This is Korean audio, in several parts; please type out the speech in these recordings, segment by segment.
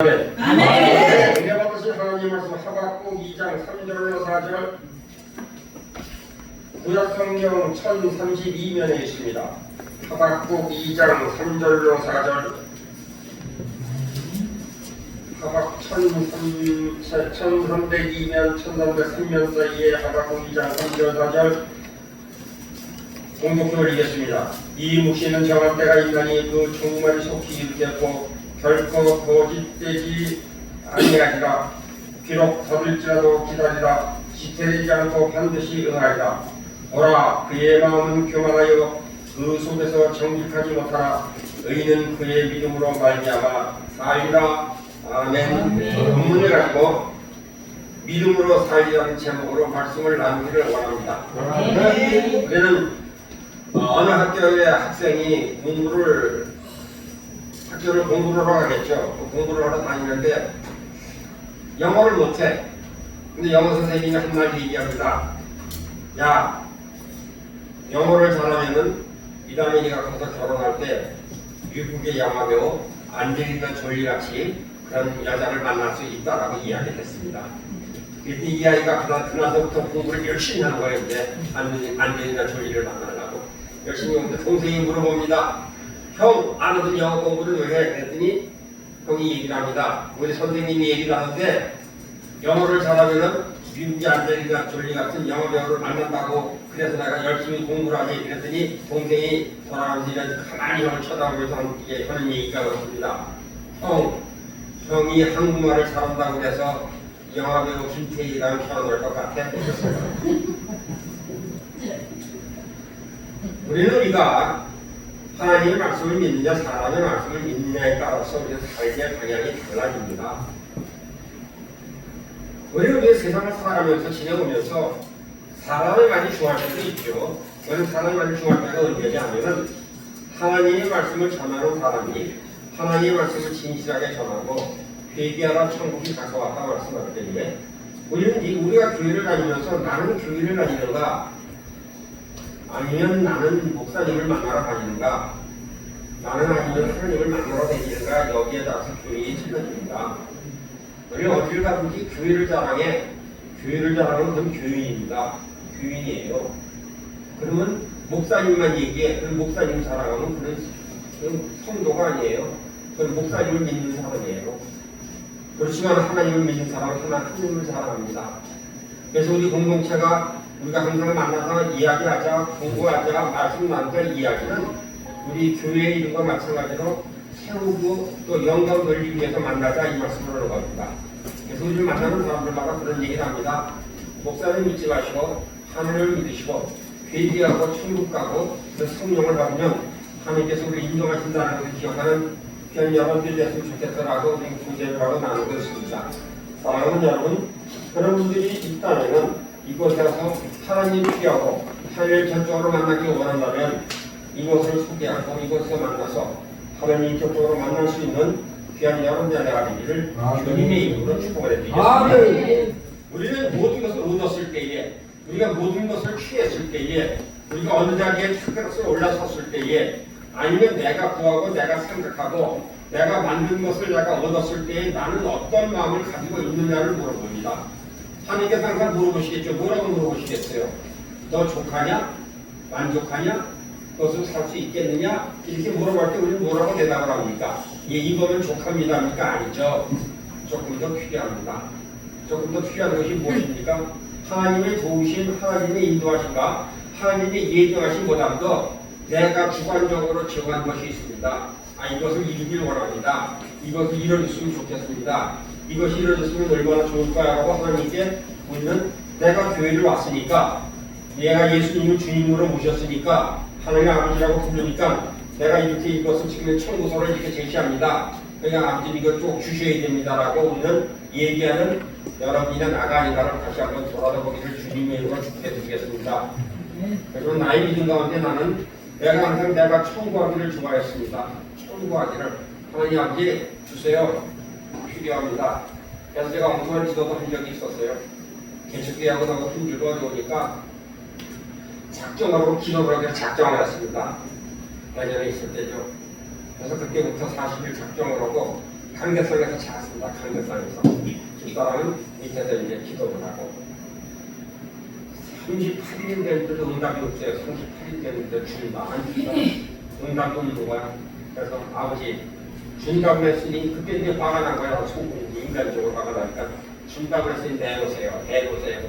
아멘. 은혜 받으신 하나님 말씀 하박국 2장 3절로 4절 구약성경 1032면에 있습니다. 하박국 2장 3절로 4절 하박 1302면 1303면 사이에 하박국 2장 3절 4절 공독해 올리겠습니다. 이 묵시는 정할 때가 있나니 그 종말이 속히 이르겠고 결코 거짓되지 아니하리라. 비록 더딜지라도 기다리라. 지체되지 않고 반드시 응하리라. 오라 그의 마음은 교만하여 그 속에서 정직하지 못하라. 의인은 그의 믿음으로 말미암아 살리라. 아멘. 본문을 가지고 믿음으로 살리라는 제목으로 말씀을 나누기를 원합니다. 우리는 어느 학교의 학생이 학교를 공부를 하러 가겠죠. 공부를 하러 다니는데 영어를 못해. 근데 영어 선생님이 한 말 얘기합니다. 야, 영어를 잘하면은 이 다음에 네가 가서 결혼할 때 미국의 영화배우 안젤리나 졸리같이 그런 여자를 만날 수 있다라고 이야기를 했습니다. 그때 이 아이가 그나서부터 공부를 열심히 하는 거예요. 이제 안젤리나 졸리를 만나려고 열심히 오는데 동생이 물어봅니다. 형, 안 하던 영어 공부를 왜 해? 그랬더니 형이 얘기를 합니다. 우리 선생님이 얘기를 하는데 영어를 잘하면은 미국의 안젤리나 졸리 같은 영어 배우를 만난다고 그래서 내가 열심히 공부를 하지. 그랬더니 동생이 돌아가면서 가만히 형을 쳐다보면서 하는 얘기가 그렇습니다. 형이 한국말을 잘한다고 그래서 영화 배우 김태희랑 결혼할 것 같아. 우리가 하나님의 말씀을 믿느냐 사람의 말씀을 믿느냐에 따라서 우리의 삶의 방향이 달라집니다. 우리는 세상을 살아가면서 지내오면서 사람의 말이 중요할 때도 있죠. 저는 사람의 말이 중요할 때가 언제냐면은 하나님의 말씀을 전하는 사람이 하나님의 말씀을 진실하게 전하고 회개하라 천국이 가까웠다 말씀할 때에 우리가 교회를 다니면서 나는 교회를 다니는가 아니면 나는 목사님을 만나러 다니는가 나는 아니면 하나님을 만나러 다니는가 여기에 따라서 교회에 틀려집니다. 우리는 어딜 가든지 교회를 자랑하는 그건 교인입니다. 교인이에요. 그러면 목사님만 얘기해. 그럼 목사님 자랑하면 그건 성도가 아니에요. 그건 목사님을 믿는 사람이에요. 그렇지만 하나님을 믿는 사람은 하나님을 자랑합니다. 그래서 우리 공동체가 우리가 항상 만나서 이야기하자, 공부하자, 말씀 나누자 이야기는 우리 교회의 이름과 마찬가지로 세우고 또 영광 돌리기 위해서 만나자 이 말씀을 하는 겁니다. 그래서 우리를 만나는 사람들마다 그런 얘기를 합니다. 목사를 믿지 마시고 하늘을 믿으시고 회개하고 천국 가고 그 성령을 받으면 하나님께서 우리를 인도하신다는 것을 기억하는 귀한 여러분들이 됐으면 좋겠더라고 우리 구제를 하고 나누고 있습니다. 사랑하는 여러분, 그런 분들이 있다면 이곳에 와서 하나님 피하고 하나님을 전적으로 만나기 원한다면 이곳을 소개하고 이곳에서 만나서 하나님 전적으로 만날 수 있는 귀한 여러분들의 나라가 되기를 주님의 이름으로 축복을 해드리겠습니다. 우리는 모든 것을 얻었을 때에 우리가 모든 것을 취했을 때에 우리가 어느 자리에 탁그릇을 올라섰을 때에 아니면 내가 구하고 내가 생각하고 내가 만든 것을 내가 얻었을 때에 나는 어떤 마음을 가지고 있느냐를 물어봅니다. 하나님께서 항상 물어보시겠죠. 뭐라고 물어보시겠어요? 너 족하냐? 만족하냐? 그것을 살 수 있겠느냐? 이렇게 물어볼 때 우리는 뭐라고 대답을 합니까? 예, 이거면 족합니다입니까? 아니죠. 조금 더 필요합니다. 조금 더 필요한 것이 무엇입니까? 하나님의 도우심, 하나님의 인도하심과 하나님의 예정하심보다도 내가 주관적으로 정한 것이 있습니다. 이것을 이루길 원합니다. 이것을 이뤄줬으면 좋겠습니다. 이것이 이루어졌으면 얼마나 좋을까라고 하나님께 우리는 내가 교회를 왔으니까 내가 예수님을 주님으로 모셨으니까 하나님 아버지라고 부르니까 내가 이렇게 이것을 지금 청구서를 이렇게 제시합니다. 그러니까 아버지 이거 꼭 주셔야 됩니다라고 우리는 얘기하는 여러분이나 나가 아니라를 다시 한번 돌아다보기를 주님의 이름으로 축복해드리겠습니다. 그래서 나의 믿음 가운데 나는 내가 항상 내가 청구하기를 좋아했습니다. 청구하기를 하나님 아버지 주세요. 필요합니다. 그래서 제가 엉뚱한 기도도 한 적이 있었어요. 개척기하고 나고 힘들고 어려우니까 작정하고 기도를 하기로 작정을 했습니다. 예전에 있을 때죠. 그래서 그때부터 40일 작정을 하고 강대상에서 찾았습니다. 강대상에서. 집사람은 밑에서 이제 기도를 하고 38일 됐는데도 응답이 없어요. 38일 됐는데 준다. 안 준다. 응답도 없는 거야. 그래서 아버지 준다고 했으니 그때 이제 화가 난 거야. 속 인간적으로 화가 나니까 준다고 했으니 내놓으세요. 내놓으세요.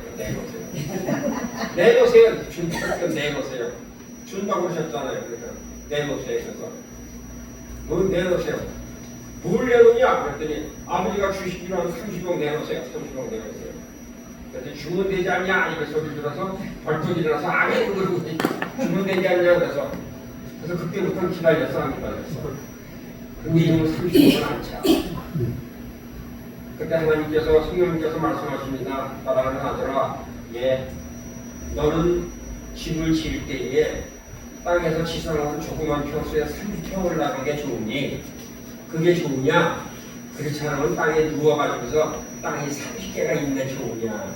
내놓으세요. 준다고 내놓으세요. 준다고 하셨잖아요. 그러니까 내놓으세요. 그래서 뭐 내놓으세요. 뭘 내놓냐? 그랬더니 아버지가 주시기로 한 30억 내놓으세요. 30억 내놓으세요. 그래서 주면 되지 않냐? 이런 소리 들어서 벌떡 일어나서 아멘 그러고 주면 되지 않냐? 그래서 그때부터는 기다렸어. 안 기다렸어. 근데 이놈은 30억은 안 차. 그때 하나님께서 성령님께서 말씀하십니다. 사랑하는 아들아, 너는 집을 지을 때에 땅에서 치사하는 조그만 평수에 30평을 나는 게 좋으니 그게 좋으냐? 그렇지 않으면 땅에 누워가지고서 땅이 30개가 있는 게 좋으냐?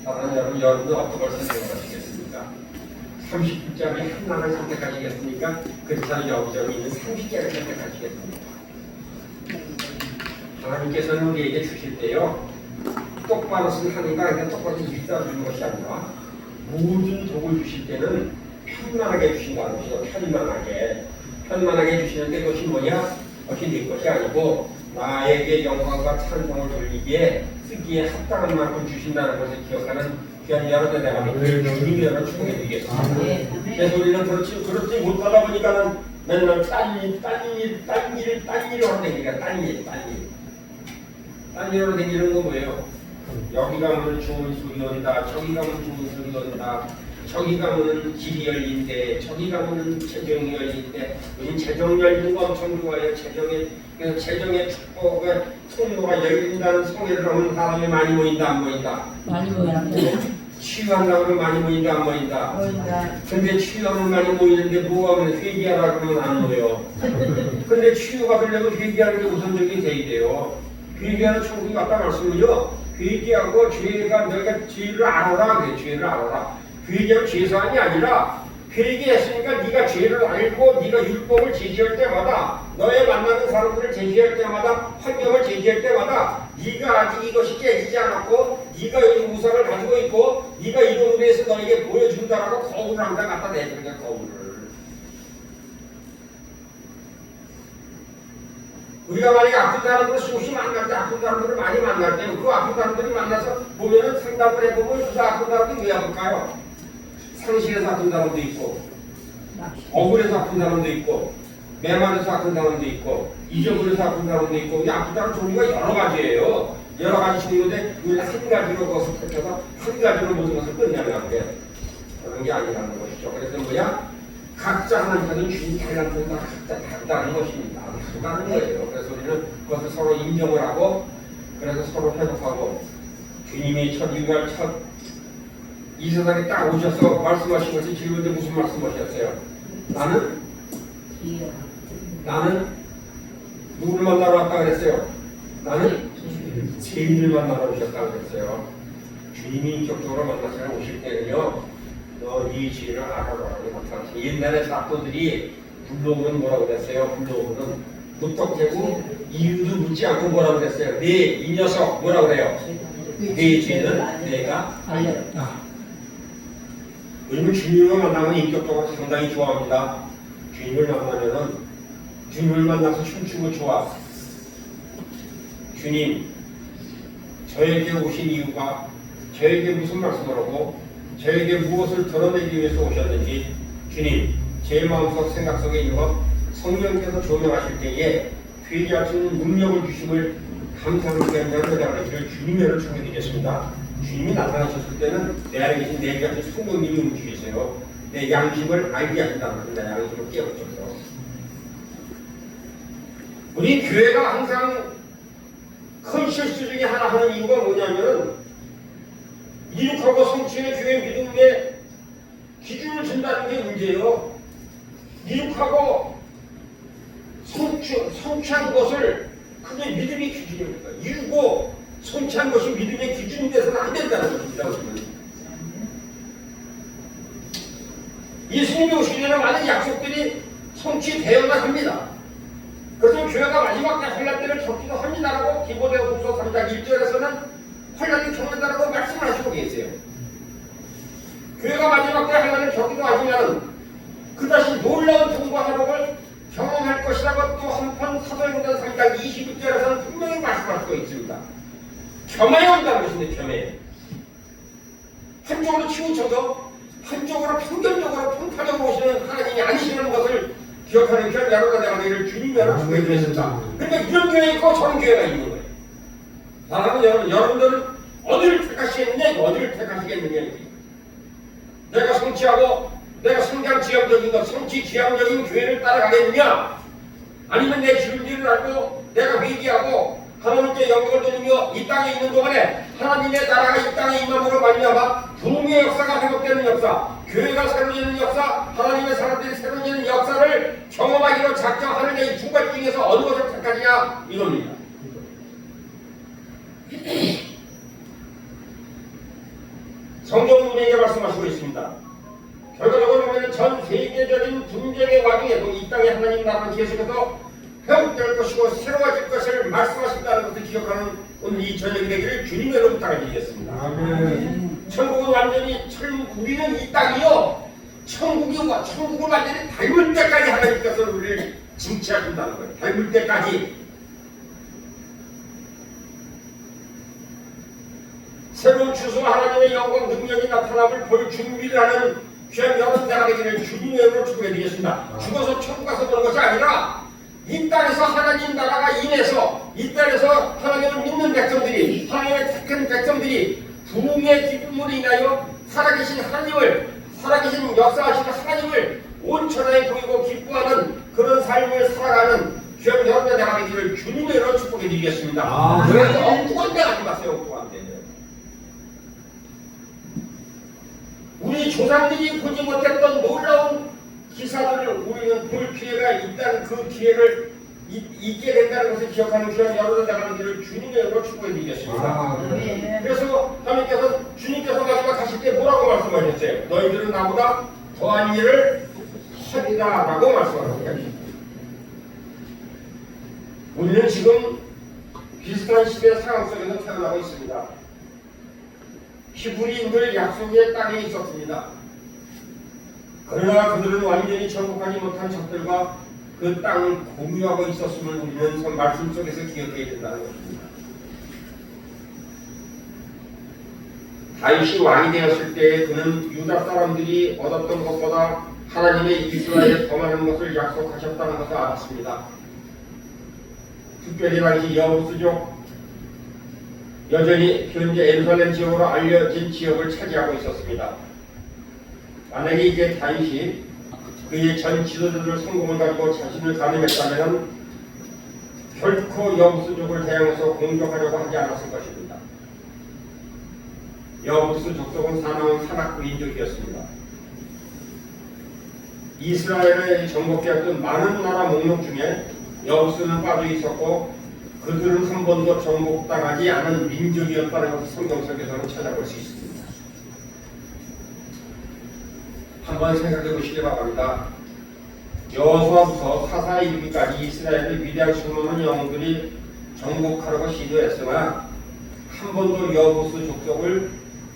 사랑하는 여러분, 여러분은 어떤 걸 선택하시겠습니까? 30분짜리 하나를 선택하시겠습니까? 그렇지 않으면 여기저기 있는 30개를 선택하시겠습니까? 하나님께서는 우리에게 주실 때요, 똑바로 쓴 하늘과 그냥 똑바로 일사 주는 것이 아니라 모든 복을 주실 때는 편만하게 주신다는 것이죠. 편만하게 주시는데 그것이 뭐냐? 그것이 네 것이 아니고 나에게 영광과 찬송을 돌리기에 쓰기에 합당한 만큼 주신다는 것을 기억하는 귀한 여러분, 내가 주님이 여러분 축복해드리겠습니다. 그래서 우리는 그렇지 못하다 보니까는 맨날 딴 일을 하는 딴 일로 다니는 거 뭐예요? 여기 가면 좋은 소리 온다, 저기 가면 좋은 소리 온다, 저기 가면 길이 열린대, 저기 가면 재정이 열린대. 우린 재정 열리는 거 엄청 좋아해요. 재정의 축복의 통로가 열린다는 성회를 하면 사람이 많이 모인다, 안 모인다? 많이 모인다. 치유한다고 하면 많이 모인다, 안 모인다? 모인다. 근데 치유하면 많이 모이는데 뭐 하면 회개하라 그러면 안 모여. 근데 치유가 되려면 회개하는 게 우선적인 돼야 돼요. 회개하는 천국이 아까 말씀은요, 회개하고 죄가 너희가 죄를 알아라. 그래, 죄를 알아라. 회개하면 죄사함이 아니라 회개했으니까 네가 죄를 알고 네가 율법을 제시할 때마다 너의 만나는 사람들을 제시할 때마다 환경을 제시할 때마다 네가 아직 이것이 깨지지 않았고 네가 이 우상을 가지고 있고 네가 이런 데에서 너에게 보여준다라고 거울을 항상 갖다 내주는 거야. 거울을. 우리가 만약에 아픈 사람들을 수없이 만날 때, 아픈 사람들을 많이 만날 때, 그 아픈 사람들을 만나서 보면은 상담을 해보면 그 아픈 사람들이 왜 아플까요? 상실에서 아픈 사람도 있고, 억울해서 아픈 사람도 있고, 매만해서 아픈 사람도 있고, 잊어버려서 아픈 사람도 있고, 이 아픈 사람 종류가 여러 가지예요. 여러 가지 종류인데 우리가 한 가지로 그것을 펼쳐서 한 가지로 모든 것을 끝내려는 게 그런 게 아니라는 것이죠. 그래서 뭐야? 각자 하나님께서는 주인 달란트가 각자 다르다는 것입니다. 다르다는 거예요. 그래서 우리는 그것을 서로 인정을 하고 그래서 서로 회복하고 주님이 이 세상에 딱 오셔서 말씀하신 것이 질문데 무슨 말씀하셨어요? 나는 누구를 만나러 왔다 그랬어요? 나는 죄인을 만나러 오셨다 그랬어요. 주님이 인격적으로 만나서 오실 때는요, 너 네 죄를 알아라라고 나타났어요. 옛날에 사도들이 불러오면 뭐라고 그랬어요? 불러오면 무턱대고 이유도 묻지 않고 뭐라고 그랬어요? 이 녀석 뭐라고 그래요? 네 죄는 내가 알렸다. 왜냐면 주님을 만나면 인격적으로 상당히 좋아합니다. 주님을 만나서 춤추고 좋아. 주님, 저에게 오신 이유가 저에게 무슨 말씀을 하고 저에게 무엇을 드러내기 위해서 오셨는지 주님, 제 마음속 생각 속에 있는 것 성령께서 조명하실 때에 회개할 수 있는 능력을 주심을 감사하는 여러분들 주님을 축복드리겠습니다. 주님이 나타나셨을 때는 내 안에 계신 내 같은 성령님이 움직이세요. 내 양심을 알게 하신다는 내 양심을 깨우쳐서 우리 교회가 항상 큰 실수 중에 하나 하는 이유가 뭐냐면 이룩하고 성취의 교회 믿음의 기준을 준다는 게 문제예요. 이룩하고 성취한 것을 그게 믿음의 기준입니다. 이루고 성취한 것이 믿음의 기준이 돼서는 안 된다는 것입니다. 예수님이 오시기 전에 많은 약속들이 성취되어야 합니다. 그래서 교회가 마지막 때 환란 때를 겪기도 합니다. 4장 1절에서는 환난이 겪는다라고 말씀을 하시고 계세요. 교회가 마지막 때 하나님 겪기도 하지만 그다시 놀라운 통과 회복을 경험할 것이라고 또 한편 사도행전 3장 26절에서는 분명히 말씀하시고 있습니다. 겸하에 온다는 것인데 겸해 한쪽으로 치우쳐도 한쪽으로 편견적으로 평판적으로 오시는 하나님이 아니시는 것을 기억하는 교회 여러분과 내가 내일 주님으로 축복해드렸습니다. 그러니까 이런 교회 있고 저런 교회가 있는 거예요. 사랑하는 여러분들은 어디를 택하시겠느냐, 어디를 택하시겠느냐. 내가 성취하고 내가 성장 지향적인 것, 성취 지향적인 교회를 따라가겠느냐, 아니면 내 기름질을 알고 내가 회개하고 하나님께 영광을 돌리며 이 땅에 있는 동안에 하나님의 나라가 이 땅에 임함으로 말미암아 부흥의 역사가 회복되는 역사, 교회가 새로워지는 역사, 하나님의 사람들이 새로워지는 역사를 경험하기로 작정하는 이 두 가지 중에서 어느 것을 택하느냐 이겁니다. 성경은 우리에게 말씀하시고 있습니다. 결과적으로 보면 전 세계적인 분쟁의 와중에도 이 땅에 하나님 나라는 계속해서 회복될 것이고 새로워질 것을 말씀하신다는 것을 기억하는 오늘 이 저녁이 되기를 주님의 이름으로 부탁드리겠습니다. 아멘. 천국은 완전히 우리는 이 땅이요, 천국을 완전히 닮을 때까지 하나님께서 우리를 징치하신다는 거예요. 닮을 때까지. 새로운 주소와 하나님의 영광 능력이 나타남을 볼 준비를 하는 귀한 여러분 되가 되기를 주님의 이름으로 축복해드리겠습니다. 죽어서 천국 가서 보는 것이 아니라 이 땅에서 하나님 나라가 임해서 이 땅에서 하나님을 믿는 백성들이, 하나님의 택한 백성들이 부흥의 기쁨으로 인하여 살아계신 하나님을, 살아계신 역사하시는 하나님을 온 천하에 보이고 기뻐하는 그런 삶을 살아가는 귀한 여러분 되가 되기를 주님의 이름으로 축복해드리겠습니다. 그래서 엉뚱한 데 가지 마세요. 엉뚱한 데. 우리 조상들이 보지 못했던 놀라운 기사들을 우리는 볼 기회가 있다는 그 기회를 있게 된다는 것을 기억하는 귀한 여러분 나가는 길을 주님의 이름으로 축복해드리겠습니다. 그래서 하나님께서 주님께서 마지막 가실 때 뭐라고 말씀하셨어요? 너희들은 나보다 더한 일을 하리라 라고 말씀하셨어요. 우리는 지금 비슷한 시대 상황 속에서 태어나고 있습니다. 히브리인들 약속의 땅에 있었습니다. 그러나 그들은 완전히 정복하지 못한 적들과 그 땅을 공유하고 있었음을 우리는 말씀 속에서 기억해야 된다는 것입니다. 다윗이 왕이 되었을 때 그는 유다 사람들이 얻었던 것보다 하나님의 이스라엘에 더 많은 것을 약속하셨다는 것을 알았습니다. 특별히 당시 여부수족 여전히 현재 예루살렘 지역으로 알려진 지역을 차지하고 있었습니다. 만약에 이제 다윗이 그의 전 지도자들 성공을 가지고 자신을 가늠했다면 결코 여부수족을 대항해서 공격하려고 하지 않았을 것입니다. 여부수 족속은 사나운 산악민족이었습니다. 이스라엘의 정복되었던 많은 나라 목록 중에 여부수는 빠져 있었고 그들은 한 번도 정복당하지 않은 민족이었다는 것을 성경 속에서는 찾아볼 수 있습니다. 한번 생각해 보시기 바랍니다. 여호수아부터 사사에 이르기까지 이스라엘의 위대한 수많은 영웅들이 정복하려고 시도했으나 한 번도 여부수 족속을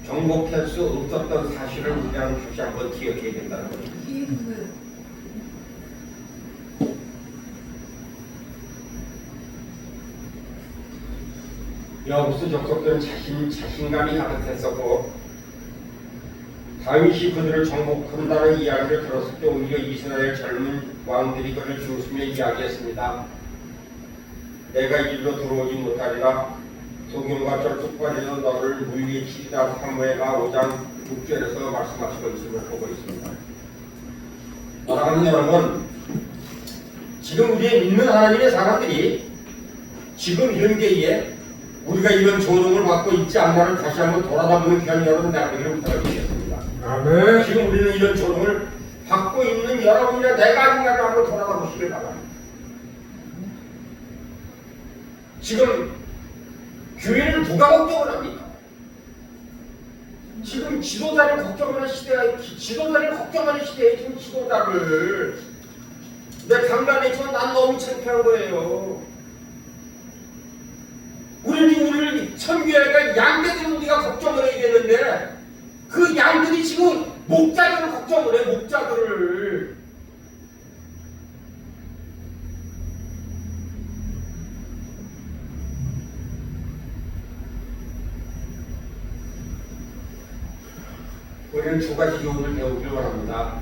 정복할 수 없었던 사실을 우리는 다시 한번 기억해야 된다는 것입니다. 여부수 족속들은 자신감이 가득했었고 다윗이 그들을 정복한다는 이야기를 들었을 때 오히려 이스라엘 젊은 왕들이 그를 비웃으며 이야기했습니다. 내가 이리로 들어오지 못하리라. 소금과 쩔뚝거리는 너를 물리치리라. 사무엘하 5장 6절에서 말씀하시고 있음을 보고 있습니다. 사랑하는 여러분, 지금 우리의 믿는 하나님의 사람들이 지금 현재에 우리가 이런 조롱을 받고 있지 않나를 다시 한번 돌아다보는 귀한 여러분 내가 되기를 부탁드리겠습니다. 아멘. 지금 우리는 이런 조롱을 받고 있는 여러분이나 내가 아닌가를 한번 돌아다보시길 바랍니다. 지금 교회를 누가 걱정을 합니까? 지금 지도자를 걱정하는 시대에 지금 지도자를 내 강단했지만 난 너무 창피한 거예요. 우리를 섬겨야 될 양떼들은 우리가 걱정을 해야 되는데 그 양들이 지금 목자들을 걱정을 해. 목자들을. 우리는 두 가지 교훈을 배우길 원합니다.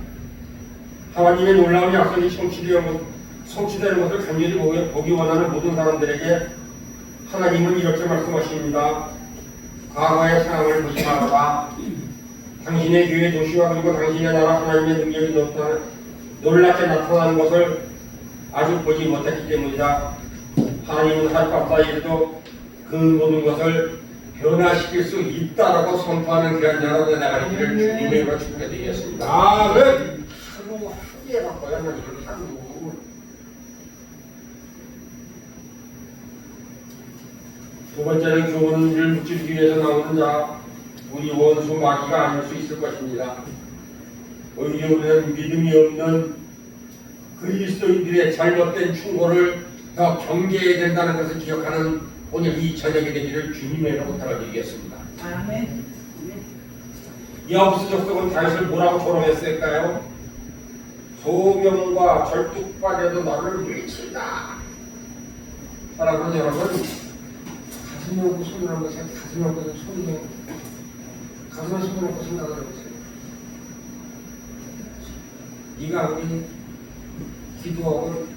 하나님의 놀라운 약속이 성취되는 것을 간절히 보기 원하는 모든 사람들에게 하나님은 이렇게 말씀하십니다. 과거의 상황을 보지 말아라. 당신의 교회 도시와 그리고 당신의 나라 하나님의 능력이 놀랍게 나타나는 것을 아직 보지 못했기 때문이다. 하나님은 하룻밤 사이에도 그 모든 것을 변화시킬 수 있다라고 선포하는 귀한 여러분의 나가리기를 주님의 이름으로 축복해드리겠습니다. 아멘. 하루 하루에 바꿔야 하나님을 하루. 두 번째는 교훈을 묻히기 위해서 나오는 자, 우리 원수 마귀가 아닐 수 있을 것입니다. 오히려 우리는 믿음이 없는 그리스도인들의 잘못된 충고를 더 경계해야 된다는 것을 기억하는 오늘 이 저녁이 되기를 주님의 이름으로 부탁드리겠습니다. 아멘. 야부스 족속은 다윗을 뭐라고 조롱했을까요? 소명과 절뚝발에도 너를 물리친다. 사랑하는 여러분, 가슴에 얹고 손을 한번 가슴에 얹고 손을 가슴에 손을 얹고 생각을 해보세요. 네가 아무리 기도하고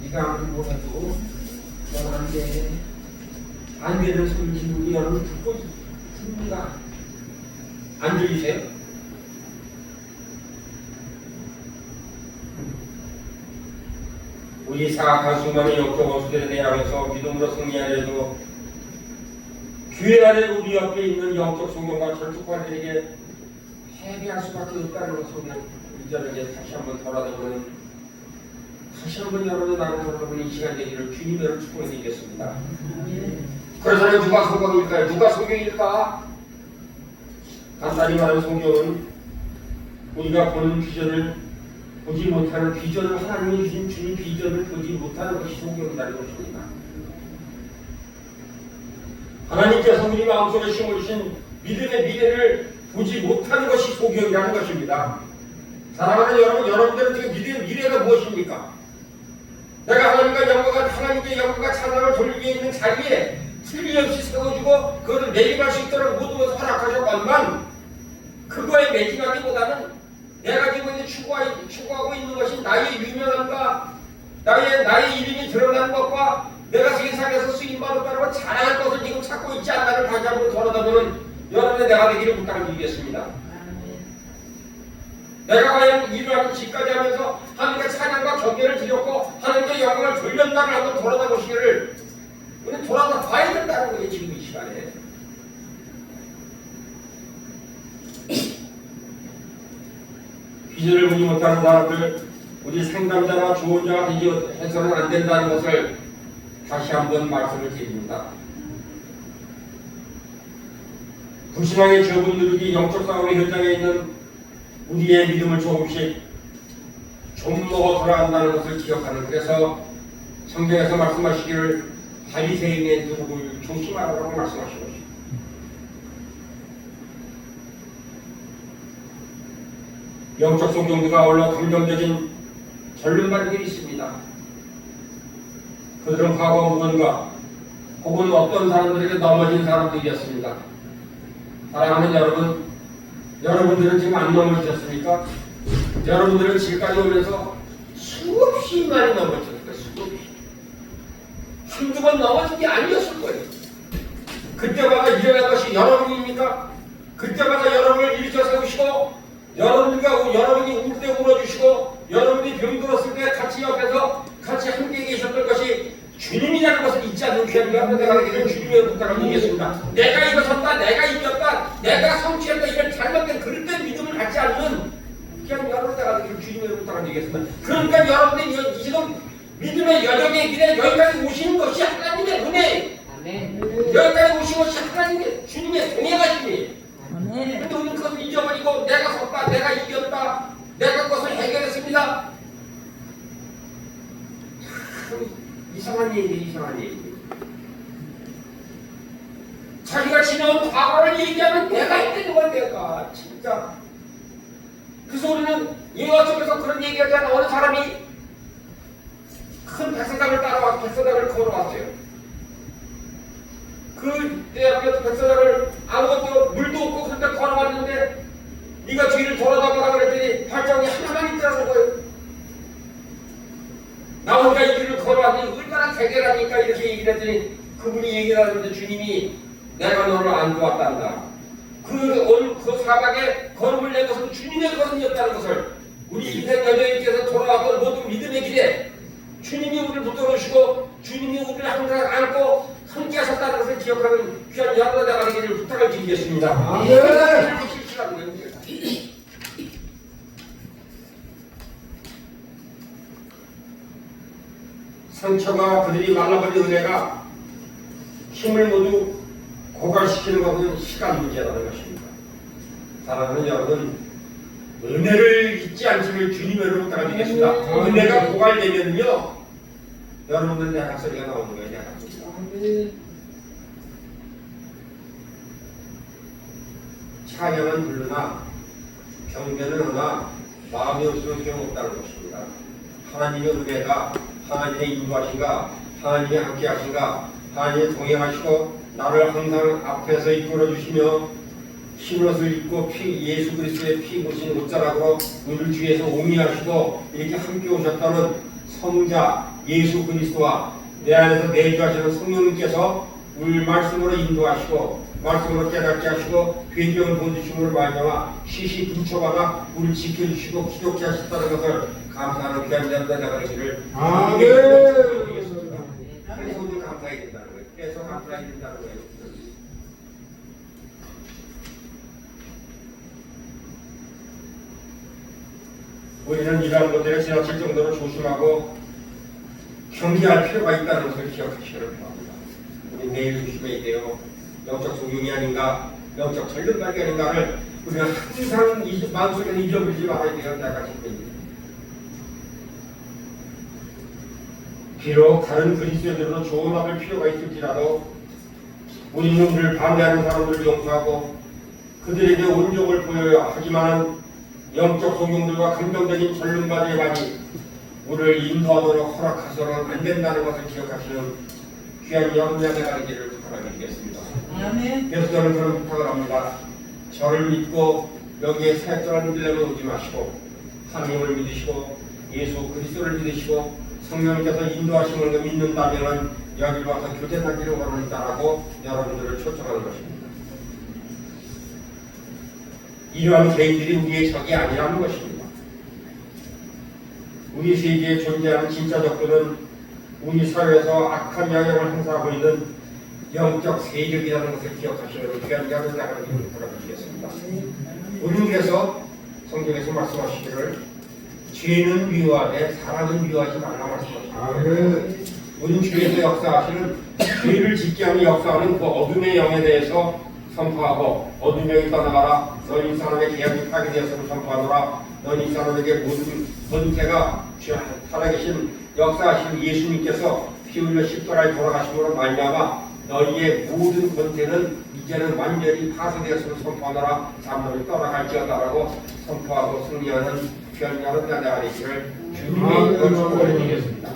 네가 아무리 뭐해도 넌 안 돼. 안 되는 소리 지금 여러분 듣고 있습니다. 안 들리세요? 우리 사악한 수많은 영적 원수들에 대항해서 믿음으로 승리하려도 교회 안에 우리 옆에 있는 영적 소경과 절뚝발들에게 패배할 수밖에 없다는 것을 이 저녁에 다시 한번 돌아보는 다시 한번 여러분의 나를 돌아보는 이 시간 되기를 주님을 축복해드리겠습니다. 그래서 누가 소경일까요? 누가 소경일까? 간단히 말하면 성경은 우리가 보는 비전을 보지 못하는 비전을 하나님이 주신 주님 비전을 보지 못하는 것이 소경이라는 것입니다. 하나님께서 우리 마음속에 심어주신 믿음의 미래를 보지 못하는 것이 소경이라는 것입니다. 사랑하는 여러분, 여러분들은 지금 믿음의 미래가 무엇입니까? 내가 하나님께 영광과 찬양을 돌리게 있는 자리에 틀림없이 세워주고 그것을 매입할 수 있도록 모든 것을 허락하셨건만 그거에 매진하기보다는 내가 지금 이제 추구하고 있는 것이 나의 유명함과 나의 이름이 드러나는 것과 내가 세상에서 쓰임받았다고 자랑할 것을 지금 찾고 있지 않나를 다시 한번 돌아다보는 여러분의 내가 되기를 부탁드리겠습니다. 내가 과연 일을 하는 집까지 하면서 하나님께 찬양과 경배를 드렸고 하나님께 영광을 돌렸다를 한번 돌아다보시기를 우리는 돌아다 봐야 된다는 거예요. 지금 이 시간에. 비전을 보지 못하는 사람들, 우리 상담자와 조언자가 되지 해서는 안 된다는 것을 다시 한번 말씀을 드립니다. 불신앙의 죄분 누르기 영적 싸움의 현장에 있는 우리의 믿음을 조금씩 좀 먹어 돌아간다는 것을 기억하는, 그래서 성경에서 말씀하시기를 바리새인의 누룩을 조심하라고 말씀하시고 있습니다. 영적 성경들과 아울러 감정적인 결론발견이 있습니다. 그들은 과거 무언가 혹은 어떤 사람들에게 넘어진 사람들이었습니다. 사랑하는 여러분, 여러분들은 지금 안 넘어지셨습니까? 여러분들은 지금까지 오면서 수없이 많이 넘어졌을 거예요. 수없이. 한두 번 넘어진 게 아니었을 거예요. 그때마다 일어난 것이 여러분입니까? 그때마다 여러분을 일으켜 세우시고 여러분이 울 때 울어주시고 여러분이 병들었을 때 같이 옆에서 같이 함께 계셨던 것이 주님이라는 것을 잊지 않는 귀한 여러분 내가 되기를 주님의 부탁을 드리겠습니다. 내가 일어섰다, 내가 이겼다, 내가 성취했다 이런 잘못된 그릇된 믿음을 갖지 않는 귀한 여러분 내가 되기를 주님의 부탁을 드리겠습니다. 그러니까 여러분들이 지금 믿음의 여정의 길에 여기까지 오시는 것이 하나님의 은혜, 여기까지 오신 것이 하나님의 주님의 동행하심이에요. 근데 우리는 그것을 잊어버리고 내가 섰다, 내가 이겼다, 내가 그것을 해결했습니다. 참 이상한 얘기. 자기가 지나온 과거를 얘기하면 내가 있는 거야. 내가 진짜. 그래서 우리는 예화 속에서 그런 얘기하잖아. 어느 사람이 큰 백사장을 따라와서 백사장을 걸어왔어요. 그 앞에 백사장을 아무것도 물도 없고 그런데 걸어왔는데 네가 뒤를 돌아다보라 그랬더니 발자국이 하나만 있더라는 거예요. 나 혼자 이 길을 걸어왔더니 얼마나 대결하니까 이렇게 얘기를 했더니 그분이 얘기를 하는데 주님이 내가 너를 안 도왔단다. 그 사방에 걸음을 낸 것은 주님의 걸음이었다는 것을 우리 인생 여정님께서 돌아왔던 모든 믿음의 길에 주님이 우리를 붙들어주시고 주님이 우리를 항상 안고 함께 하셨다는 것을 기억하는 귀한 여러분 나가기를 부탁을 드리겠습니다. 상처가 그들이 말라버린 은혜가 힘을 모두 고갈시키는 것은 시간 문제라는 것입니다. 사랑하는 여러분, 은혜를 잊지 않기를 주님으로 부탁드리겠습니다. 은혜가 고갈되면요, 여러분들 내가 소리가 나오는 거예요. 내가 소리가. 찬양은 부르나 경배는 하나 마음이 없으면 소용없다는 것입니다. 하나님의 은혜가 하나님의 인도하신가, 하나님이 함께 하신가, 하나님이 동행하시고 나를 항상 앞에서 이끌어 주시며 흰옷을 입고 예수 그리스도의 피 묻힌 옷자락으로 우리를 주위에서 옹이하시고 이렇게 함께 오셨다는 성자 예수 그리스도와 내 안에서 내주하시는 성령님께서 우리를 말씀으로 인도하시고 말씀으로 깨닫게 하시고 회개를 보여주심으로 말미암아 시시 분초받아 우리를 지켜주시고 기독케 하셨다는 것을 감사하는 귀한 자가 되기를 드리겠습니다. 그래서 우리는 감사해야 된다는 거예요. 그래서 감사해야 된다는 거예요. 우리는 이러한 것들에 지나칠 정도로 조심하고 경계할 필요가 있다는 것을 기억하시기를 바랍니다. 우리 매일 조심해야 돼요. 영적 소용이 아닌가, 영적 전륜발기 아닌가를 우리가 항상 마음속에 잊어버리지 말아야 돼요. 내가 싶습니다. 비록 다른 그리스도인들로 조언할 필요가 있을지라도 우리는 우리를 반대하는 사람들을 용서하고 그들에게 온종을 보여야 하지만 영적 성령들과 감정적인 전륜발이만이 우리를 인도하도록 허락하서는 안 된다는 것을 기억하시는 귀한 영양의 가르기를 부탁드리겠습니다. 그래서 저는 그런 부탁을 합니다. 저를 믿고 여기에 사역자를 믿으려면 오지 마시고 하나님을 믿으시고 예수 그리스도를 믿으시고 성령님께서 인도하심을 믿는다면 여기 와서 교제하기를 원한다라고 여러분들을 초청하는 것입니다. 이러한 개인들이 우리의 적이 아니라는 것입니다. 우리 세계에 존재하는 진짜 적들은 우리 사회에서 악한 영향을 행사하고 있는 영적 세력이라는 것을 기억하시는 귀한 자를 나가기를 부탁드리겠습니다. 우리는 그래서 성경에서 말씀하시기를 죄는 미워하되 사람은 미워하지 말라 말씀하십니다. 우리는 주에서 역사하시는 죄를 짓게 하는 역사하는 그 어둠의 영에 대해서 선포하고 어둠의 영이 떠나가라 너희 사람의 계약이 파괴되었음을 선포하노라 너희 사람에게 모든 죄가 살아계신 역사하신 예수님께서 피 흘려 십자가에 돌아가심으로 말미암아 너희의 모든 권세는 이제는 완전히 파쇄되었음을 선포하노라 잠언을 떠나갈지어다라고 선포하고 승리하는 귀한 자가 되기를 주님의 축복을 드리겠습니다.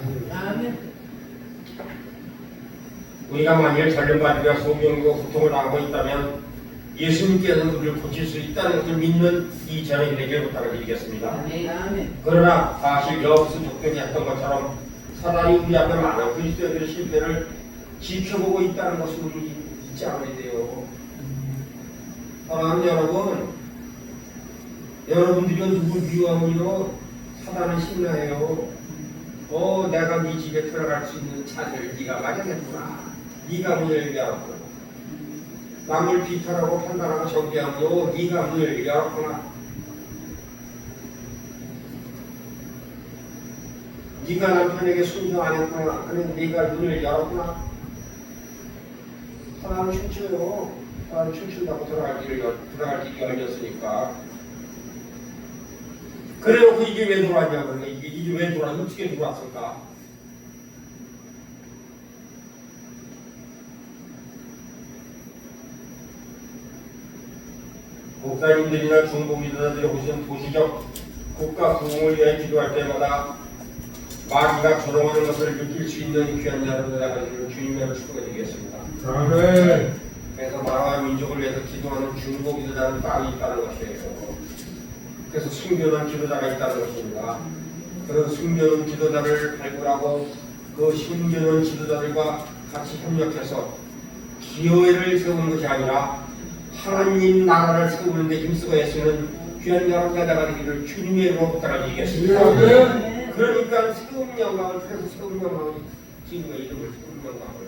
우리가 만일 전륜발이와 소경이고 고통을 당하고 있다면 예수님께서는 우리를 고칠 수 있다는 것을 믿는 이 저녁이 되기를 부탁드리겠습니다. 그러나 사실 여기서 적들이 했던 것처럼 사단이 우리 앞에 많은 그리스도인들의 실패를 지켜보고 있다는 것을 우리 잊지 않아야 돼요. 사랑하는 여러분, 여러분들이 누굴 미워하면요 사단은 신나해요. 내가 네 집에 들어갈 수 있는 차를 네가 마련했구나. 네가 문을 열었구나. 남을 비판하고 판단하고 정죄하므로 네가 문을 열었구나. 네가 남편에게 순종 안 했구나. 그래 네가 문을 열었구나. 사람은 춤춰요. 사람은 춤춘다고 들어갈 길이 열렸으니까. 그래놓고 이게 왜 들어왔냐 그러네. 이게 왜 들어왔? 어떻게 들어왔을까? 목사님들이나 중보기도자들이 오신 도시적 국가 부흥을 위해 기도할 때마다 마귀가 조롱하는 것을 느낄 수 있는 귀한 여러분들 하나님을 주님의 축복해드리겠습니다. 아멘. 그래서 나라와 민족을 위해서 기도하는 중보기도자는 땅이 있다는 것이에요. 그래서 숨겨놓은 기도자가 있다는 것입니다. 그런 숨겨놓은 기도자를 발굴하고 그 숨겨놓은 기도자들과 같이 협력해서 기회를 세우는 것이 아니라 하나님 나라를 세우는 데 힘쓰고 애쓰는 귀한 여러분자가 되기를 주님의 이름으로 부탁드리겠습니다. 그러니까 세움 영광을 그래서 세움 영광이 주님의 이름을 세움 영광을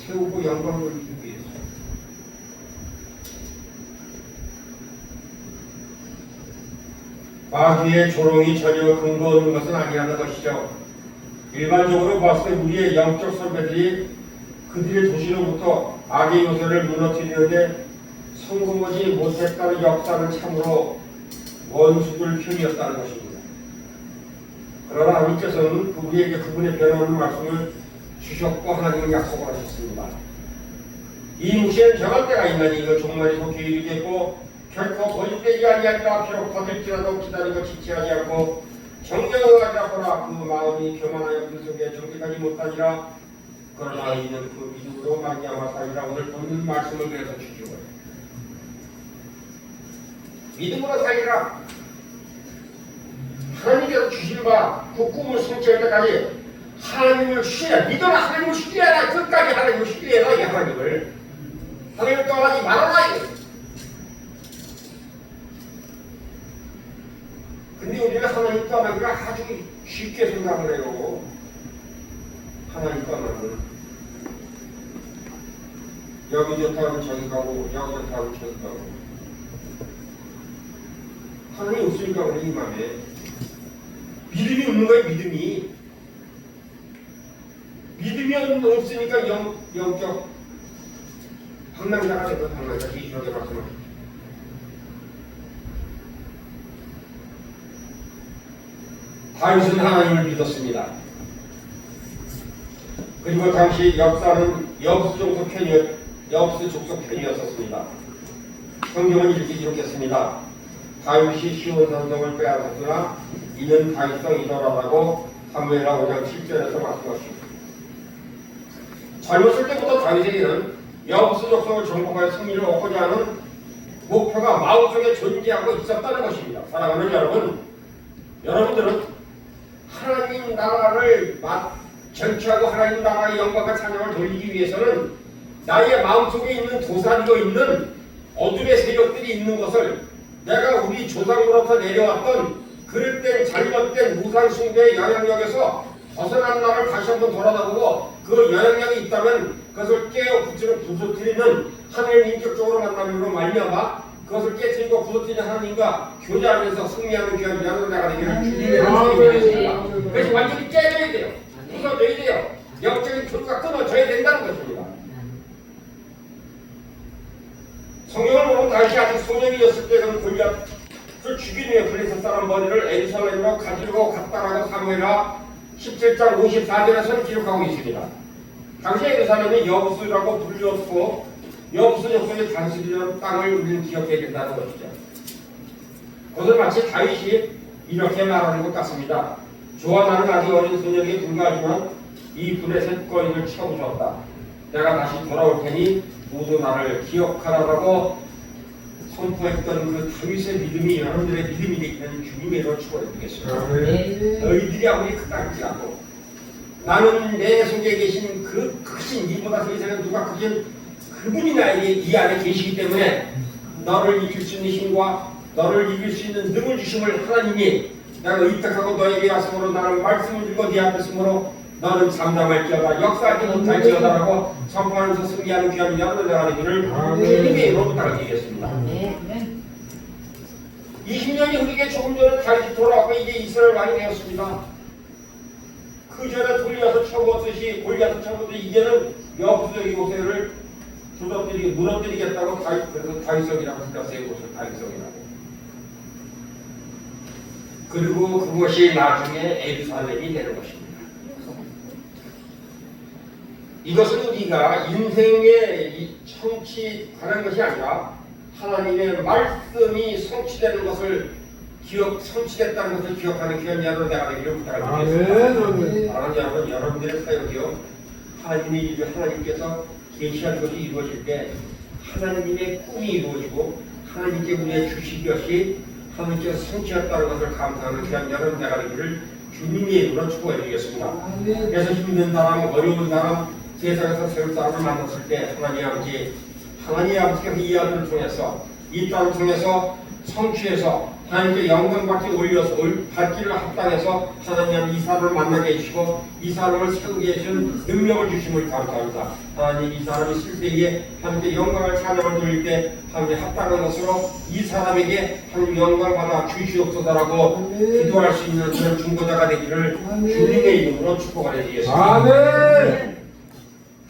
세우고 영광을 주기 위해서 마귀의 조롱이 전혀 근거 없는 것은 아니라는 것이죠. 일반적으로 봤을 때 우리의 영적 선배들이 그들의 도시로부터 악의 요새를 무너뜨리는데 성공하지 못했다는 역사는 참으로 원수들 편이었다는 것입니다. 그러나 하나님께서는 우리에게 그분의 변화하는 말씀을 주셨고 하나님은 약속을 하셨습니다. 이 무시에는 정할 때가 있나니 이거 종말이 속히 이르겠고 결코 거짓되지 아니하리라. 비록 거들지라도 기다리고 지치 아니하고 정령하지 않거나 그 마음이 교만하여 그 속에 정직하지 못하니라. 그러나 이는 그 믿음으로 말미암아 살리라. 오늘 본문 말씀을 그래서 주시고 믿음으로 살리라. 하나님께서 주신 바 그 꿈을 성취할 때까지 하나님을 신뢰해. 믿어라. 하나님을 신뢰해라. 끝까지 하나님을 신뢰해라. 이 하나님을 떠나지 말아라. 근데 우리는 하나님 떠나기를 아주 쉽게 생각을 해요. 하나님 떠나는 여기 좋다면 저기 가고 여기 좋다면 저기 가고 하나님 없으니까 우리 이 맘에 믿음이 없는 거예요. 믿음이 없으니까 영적 방랑자가 되고 방랑자 이주하게 말씀하십니다. 다윗은 하나님을 믿었습니다. 그리고 당시 역사는 여부수 족속 편이었습니다. 성경은 이렇게 기록했습니다. 다윗이 시온 산성을 빼앗았으나 이는 다윗성이더라라고 사무엘하 5장 7절에서 말씀하십니다. 젊었을 때부터 다윗에게는 여부수 족속을 정복하여 승리를 얻고자 하는 목표가 마음속에 존재하고 있었다는 것입니다. 사랑하는 여러분, 여러분들은 하나님 나라를 정치하고 하나님 나라의 영광과 찬양을 돌리기 위해서는 나의 마음속에 있는 도사리고 있는 어둠의 세력들이 있는 것을 내가 우리 조상으로부터 내려왔던 그릇된 잘못된 우상숭배의 영향력에서 벗어난 나를 다시 한번 돌아다보고 그 영향력이 있다면 그것을 깨어 부서뜨리는 하나님 인격적으로 만남으로 말미암아 그것을 깨뜨리고 부서뜨리는 하나님과 교제하면서 승리하는 귀한 여러분들가 되기를 주님의 말씀을 드리겠습니다. 그래서 완전히 깨져야 돼요. 부서져야 돼요. 영적인 교류가 끊어져야 된다는 것입니다. 성경을 보면 다윗이 아직 소년이었을 때 그 골리앗을 죽인 후에 블레셋 사람 머리를 예루살렘으로 가지고 갔다라고 사무엘하 17장 54절에서는 기록하고 있습니다. 당시 예루살렘이 여부수라고 불렸고 여부수 족속의 다스리는 땅을 우리는 기억해야 된다는 것이죠. 그것을 마치 다윗이 이렇게 말하는 것 같습니다. 좋아 나는 아직 어린 소년에게 불과하지만 이 블레셋 거인을 채워주었다. 내가 다시 돌아올 테니 모두 나를 기억하라고 선포했던 그 다윗의 믿음이 여러분들의 믿음이 되기는 주님의 이름으로 축원드리겠습니다. 너희들이 아무리 크다할지라도 나는 내 속에 계신 그 크신 이보다 더 이상은 누가 크신 그분이 나에게 이 안에 계시기 때문에 너를 이길 수 있는 힘과 너를 이길 수 있는 능을 주심을 하나님이 내가 의탁하고 너에게 왔으므로 나는 말씀을 들고 네 앞에 있으므로 너는 잠잠할지어다 역사하지 못할지어다라고 선포하면서 승리하는 귀한 여러분의 하나님을 주님의 이름으로 부탁드리겠습니다. 20년이 흐르게 조금 전에 다시 돌아왔고 이제 이스라엘 왕이 되었습니다. 그 전에 돌려서 쳐부었듯이 골리앗을 쳐부었듯이 이제는 여부수의 요새를 무너뜨리겠다고 그래서 다윗성이라고 불렀어요. 이곳을 다윗성이라고. 그리고 그것이 나중에 예루살렘이 되는 것입니다. 이것은 우리가 인생의 성취하는 것이 아니라 하나님의 말씀이 성취되는 것을 성취됐다는 것을 기억하는 귀한 여러분 내가 되기를 부탁드리겠습니다. 사랑하는 여러분, 여러분들의 사역이요 하나님께서 계시한 것이 이루어질 때 하나님의 꿈이 이루어지고 하나님께 우리의 주신 것이 하나님께서 성취했다는 것을 감사하는 귀한 여러분 내가 되기를 주님의 이름으로 축복해드리겠습니다. 그래서 힘든 사람, 어려운 사람, 세상에서 세울 사람을 만났을 때 하나님 아버지께서 이 아들을 통해서 이 딸을 통해서 성취해서 하나님께 영광받기 올려서 받기를 합당해서 하나님 이 사람을 만나게 해주시고 이 사람을 세우게 해준 능력을 주심을 감사합니다. 하나님 이 사람이 있을 때에 하나님께 영광을 찬양을 드릴 때 하나님 합당한 것으로 이 사람에게 하나님 영광 받아 주시옵소서라고 기도할 수 있는 그런 중보자가 되기를 주님의 이름으로 축복을 해드리겠습니다. 아멘.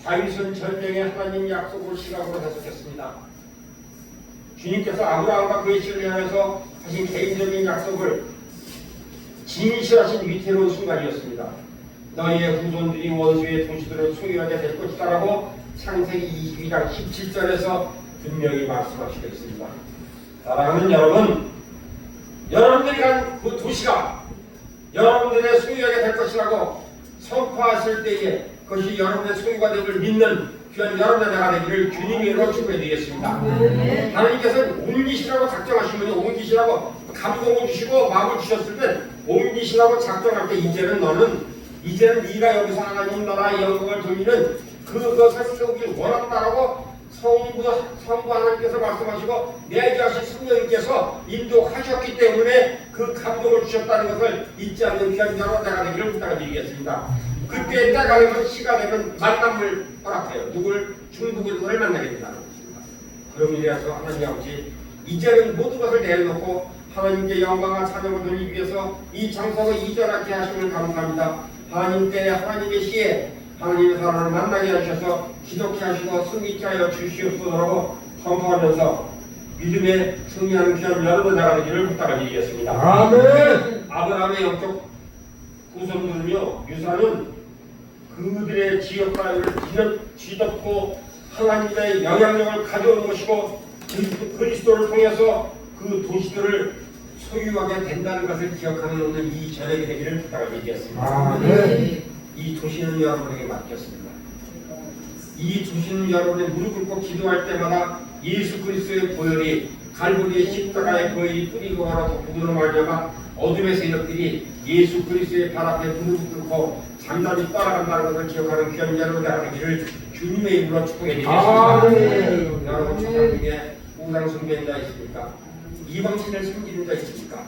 다윗은 전쟁에 하나님 약속을 시각으로 해석했습니다. 주님께서 아브라함과 그의 씨를 향해서 하신 개인적인 약속을 진실하신 위태로운 순간이었습니다. 너희의 후손들이 원수의 도시들을 소유하게 될 것이다라고 창세기 22장 17절에서 분명히 말씀하시고 있습니다. 사랑하는 여러분, 여러분들이 간 그 도시가 여러분들의 소유하게 될 것이라고 선포하실 때에 그것이 여러분의 소유가 됨을 믿는 귀한 여러분의 나가 되기를 주님의 이름으로 축복해드리겠습니다. 하나님께서는 옮기시라고 작정하시면 옮기시라고 감동을 주시고 마음을 주셨을 때 옮기시라고 작정할 때 이제는 네가 여기서 하나님 나라의 영광을 돌리는 그것을 세우길 원한다라고 성부 하나님께서 말씀하시고 내주하신 성령님께서 인도하셨기 때문에 그 감동을 주셨다는 것을 잊지 않는 귀한 여러분 나가 되기를 부탁드리겠습니다. 그때 때가 되면 시가 되면 만남을 허락해요. 누굴? 중국인을 만나게 된다는 것입니다. 그럼 이래서 하나님 아버지 이제는 모든 것을 내려놓고 하나님께 영광과 찬양을 돌리기 위해서 이 장소로 이전하게 하심을 감사합니다. 하나님 때 하나님의 시에 하나님의 사람을 만나게 하셔서 기독케 하시고 승리케 하여 주시옵소서라고 선포하면서 믿음에 승리하는 귀한 여러분 나가기를 부탁드리겠습니다. 아멘. 아브라함의 영적 후손들은요 유산은 그들의 지역 사회를 뒤덮고 하나님의 영향력을 가져오는 것이고 그리스도를 통해서 그 도시들을 소유하게 된다는 것을 기억하는 오늘 이 저녁이 되기를 부탁드리겠습니다. 아멘. 이 도시는 여러분에게 맡겼습니다. 이 도시는 여러분의 무릎 꿇고 기도할 때마다 예수 그리스도의 보혈이 갈보리의 십자가의 보혈이 뿌리고 하나 덮음으로 말미암아 어둠의 세력들이 예수 그리스도의 발 앞에 무릎 꿇고 잠잠히 따라간다는 것을 기억하는 귀한 여러분의 하나님을 주님의 이름으로 축복해 드리겠습니다. 여러분 조상 중에 우상 숭배자 있습니까? 이방신을 섬기는 자 있습니까?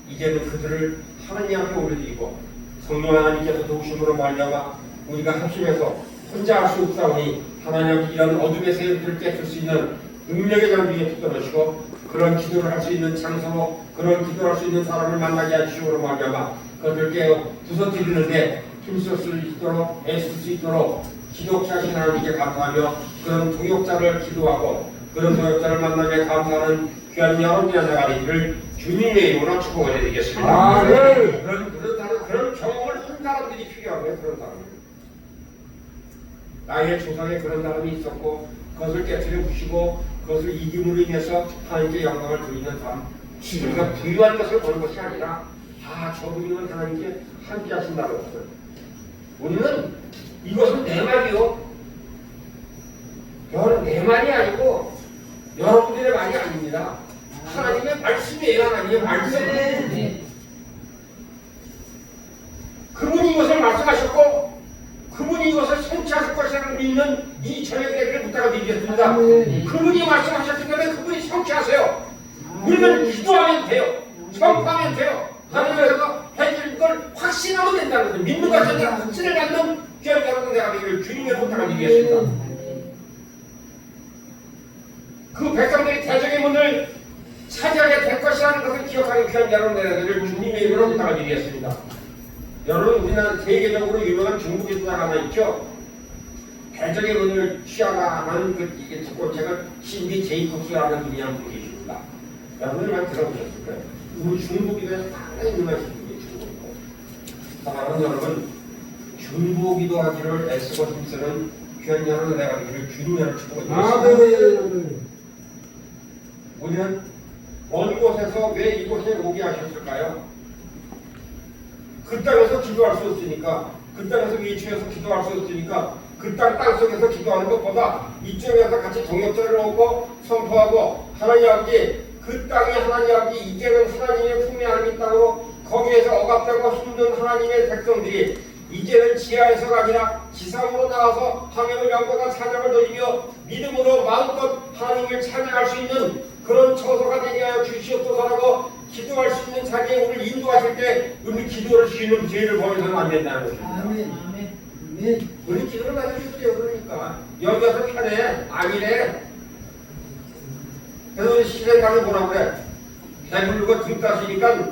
이제는 그들을 하나님 앞에 올려드리고 성령 하나님께서 도우심으로 말미암아 우리가 합심해서 혼자 할 수 없사오니 하나님 이런 어둠의 세력들을 깨칠 수 있는 능력의 장중에 붙들어주시고 그런 기도를 할 수 있는 장소로 그런 기도를 할 수 있는 사람을 만나게 해주시므로 말미암아 그들을 깨어 부서뜨리는데 힘쓸 수 있도록 애쓸 수 있도록 기독케 하신 하나님께 감사하며 그런 동역자를 기도하고 그런 동역자를 만나게 감사하는 귀한 여러분의 나가 되기를 주님의 이름으로 축복을 해드리겠습니다. 그런 경험을 한 사람들이 필요하고요. 그런 사람들 나의 조상에 그런 사람이 있었고 그것을 깨뜨려 부시고 그것을 이김으로 인해서 하나님께 영광을 드리는 삶 우리가 부유한 것을 보는 것이 아니라 저분은 하나님께 함께 하신다는 것을 우리는 이것은 내 말이요 내 말이 아니고 여러분들의 말이 아닙니다. 하나님의 말씀이에요. 하나님의 말씀 그분이 이것을 말씀하셨고 그분이 이것을 성취하실 것이라는 믿는 이 저녁에 되기를 부탁드리겠습니다. 그분이 말씀하셨기 때문에 그분이 성취하세요. 우리는 기도하면 돼요. 선포하면 돼요. 하나님께서 해줄 걸 확신하면 된다는 거죠. 믿는 것이 아니라 확신을 갖는 귀한 여러분 내가 되기를 주님의 부탁드리겠습니다. 그 백성들이 대적의 문을 차지하게 될 것이라는 것을 기억하는 귀한 여러분 내가 되기를 주님의 이름으로 부탁드리겠습니다. 여러분 우리나라 세계적으로 유명한 중국의 수사가 하나 있죠. 대적의 문을 취하라는 이게 책을 신비 제이콥스라는 분이 한 분이 계십니다. 여러분이 많이 들어보셨을 거예요. 우리 중국인에서 상당히 유명하신 분이 중국이고. 사랑하는 여러분, 중국이도 하기를 애쓰고 힘쓰는 귀한 자로 내가 이를 주님을 축복해 아멘. 우리는 먼 곳에서 왜 이곳에 오게 하셨을까요? 그 땅에서 기도할 수 없으니까, 그 땅에서 위치해서 기도할 수 없으니까 그 땅속에서 기도하는 것보다 이쪽에서 같이 동역자를 오고 선포하고 하나님 아버지 그 땅이 하나님 아버지 이제는 하나님의 품에 안긴 땅으로 거기에서 억압되고 힘든 하나님의 백성들이 이제는 지하에서가 아니라 지상으로 나와서 하나님의 영광과 찬양을 돌리며 믿음으로 마음껏 하나님을 찬양할 수 있는 그런 처소가 되게 하여 주시옵소서라고 기도할 수 있는 자리에 우리를 인도하실 때 우리 기도를 주시는 기회를 보내서는 안 된다는 것입니다. 아멘. 아멘. 우리 기도를 받아주세요. 그러니까 여기 와서 편해 아니래. 그래서 우리 시생관이 뭐라고 그래? 배부르고 등 따시니까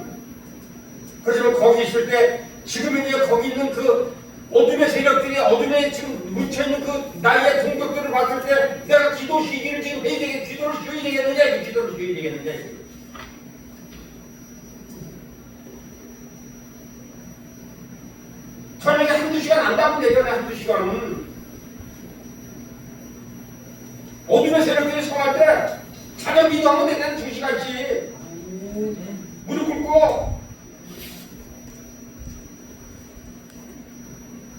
그렇지만 거기 있을 때 지금 이제 거기 있는 그 어둠의 세력들이 어둠에 지금 묻혀있는 그 나의 동족들을 봤을 때 내가 기도 시기를 지금 해야 되겠 기도를 쉬어야 되겠느냐 이게 기도를 쉬어야 되겠느냐 이게. 저녁에 한두 시간 안 가면 되잖아요. 한두 시간은 어둠의 세력들이 성할 때 자녀 기도하면 되잖아요. 2시간씩 무릎 꿇고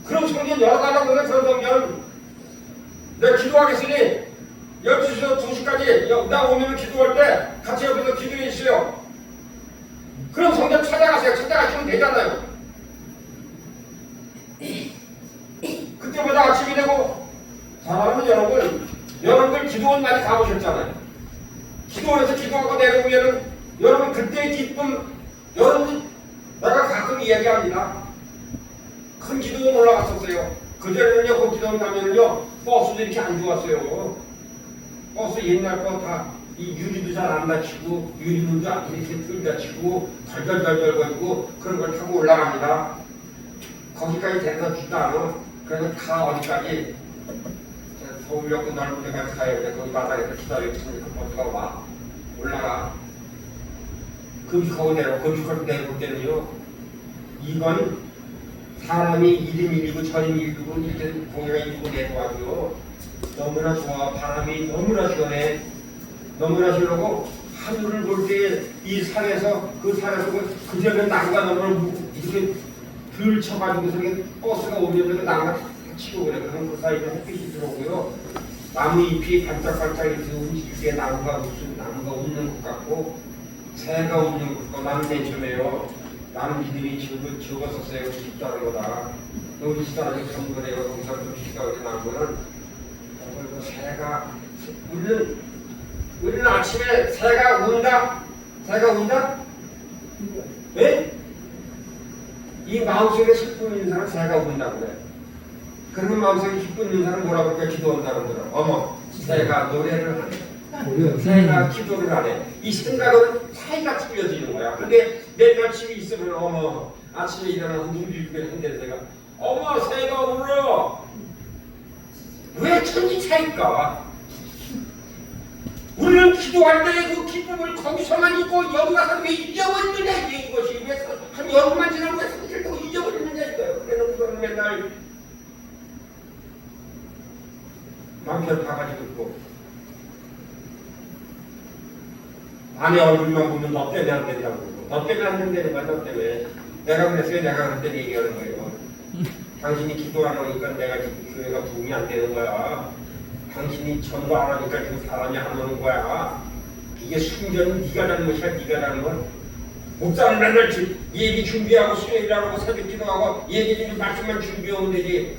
그런 성경 열어달라고 그래. 그런 성경 내가 기도하겠으니 12시에서 2시까지 나 오면 기도할 때 같이 옆에서 기도해 주세요. 그런 성경 찾아가세요. 찾아가시면 되잖아요. 그때마다 아침이 되고 사람은 여러분들 기도원 많이 가보셨잖아요. 기도원에서 기도하고 내려오면은 여러분 그때의 기쁨 여러분 내가 가끔 이야기합니다. 큰 기도원 올라갔었어요. 그전에는요 그 기도원 가면은요 버스도 이렇게 안 좋았어요. 버스 옛날 거 다 이 유리도 잘 안 닫히고 유리문도 이렇게 뚫 닫히고 덜덜덜덜 거리고 그런 걸 타고 올라갑니다. 거기까지 데려다 주지도 않아. 그래서 가 어디까지 서울역도 넓은 데까지 가야 돼. 거기 바닥에서 기다리고 있으니까 버스가 와 올라가. 금식하고 금식하고 내려올 때는요 이건 사람이 이름 읽고 저림 읽고 이렇게 공회가 읽고 내려와도요 너무나 좋아. 바람이 너무나 시원해. 너무나 시원하고 하늘을 볼 때 이 산에서 그 산에서 그전에 나무가 너무 이렇게 들 쳐가지고서 버스가 오면 그 나무가 탁 치고 그래. 그럼 그 사이에 햇빛이 들어오고요. 나무 잎이 반짝반짝 이렇게 움직일 때 나무가 웃는 것 같고 새가 웃는 것 같고 나는 괜찮아요. 나는 믿음이 적었었어요. 집사는 거다. 우리 집사람이 그런 거래요. 동사 좀 시가 어디 나온 거는 새가 우리는 아침에 새가 운다? 새가 운다? 예? 이 마음속에 슬픔 있는 사람 새가 운다고 그래. 그러면 마음속에 기쁨 있는 사람 뭐라고 할까? 기도한다는 거라. 어머, 새가 노래를 하네. 새가 기도를 하네. 이 생각은 사이가 틀려지는 거야. 근데 맨날 집에 있으면 어머, 아침에 일어나서 눈 비비면 한대 새가 어머, 새가 울어. 왜 천지차일까? 우리는 기도할 때 그 기쁨을 거기서만 있고 여기 가서 왜 잊어버리느냐 이것이 왜 한 여름만 지나고 왜 성질 때고 잊어버리느냐 이거예요. 그래놓고서는 맨날 남편 가가지고 있고 아내 얼굴만 보면 너 때문에 안 된다고 그러고 너 때문에 안 된다는 거야. 너 때문에 내가 그랬어요. 내가 그랬더니 얘기하는 거예요. 당신이 기도 안 하니까 내가 교회가 도움이 안 되는 거야. 당신이 전도 안 하니까 지금 사람이 안 오는 거야. 이게 순전히 네가 잘못이야. 네가 잘못. 목사는 맨날 얘기 준비하고 수요일하고 새벽 기도하고 얘기 좀 말씀만 준비하면 되지.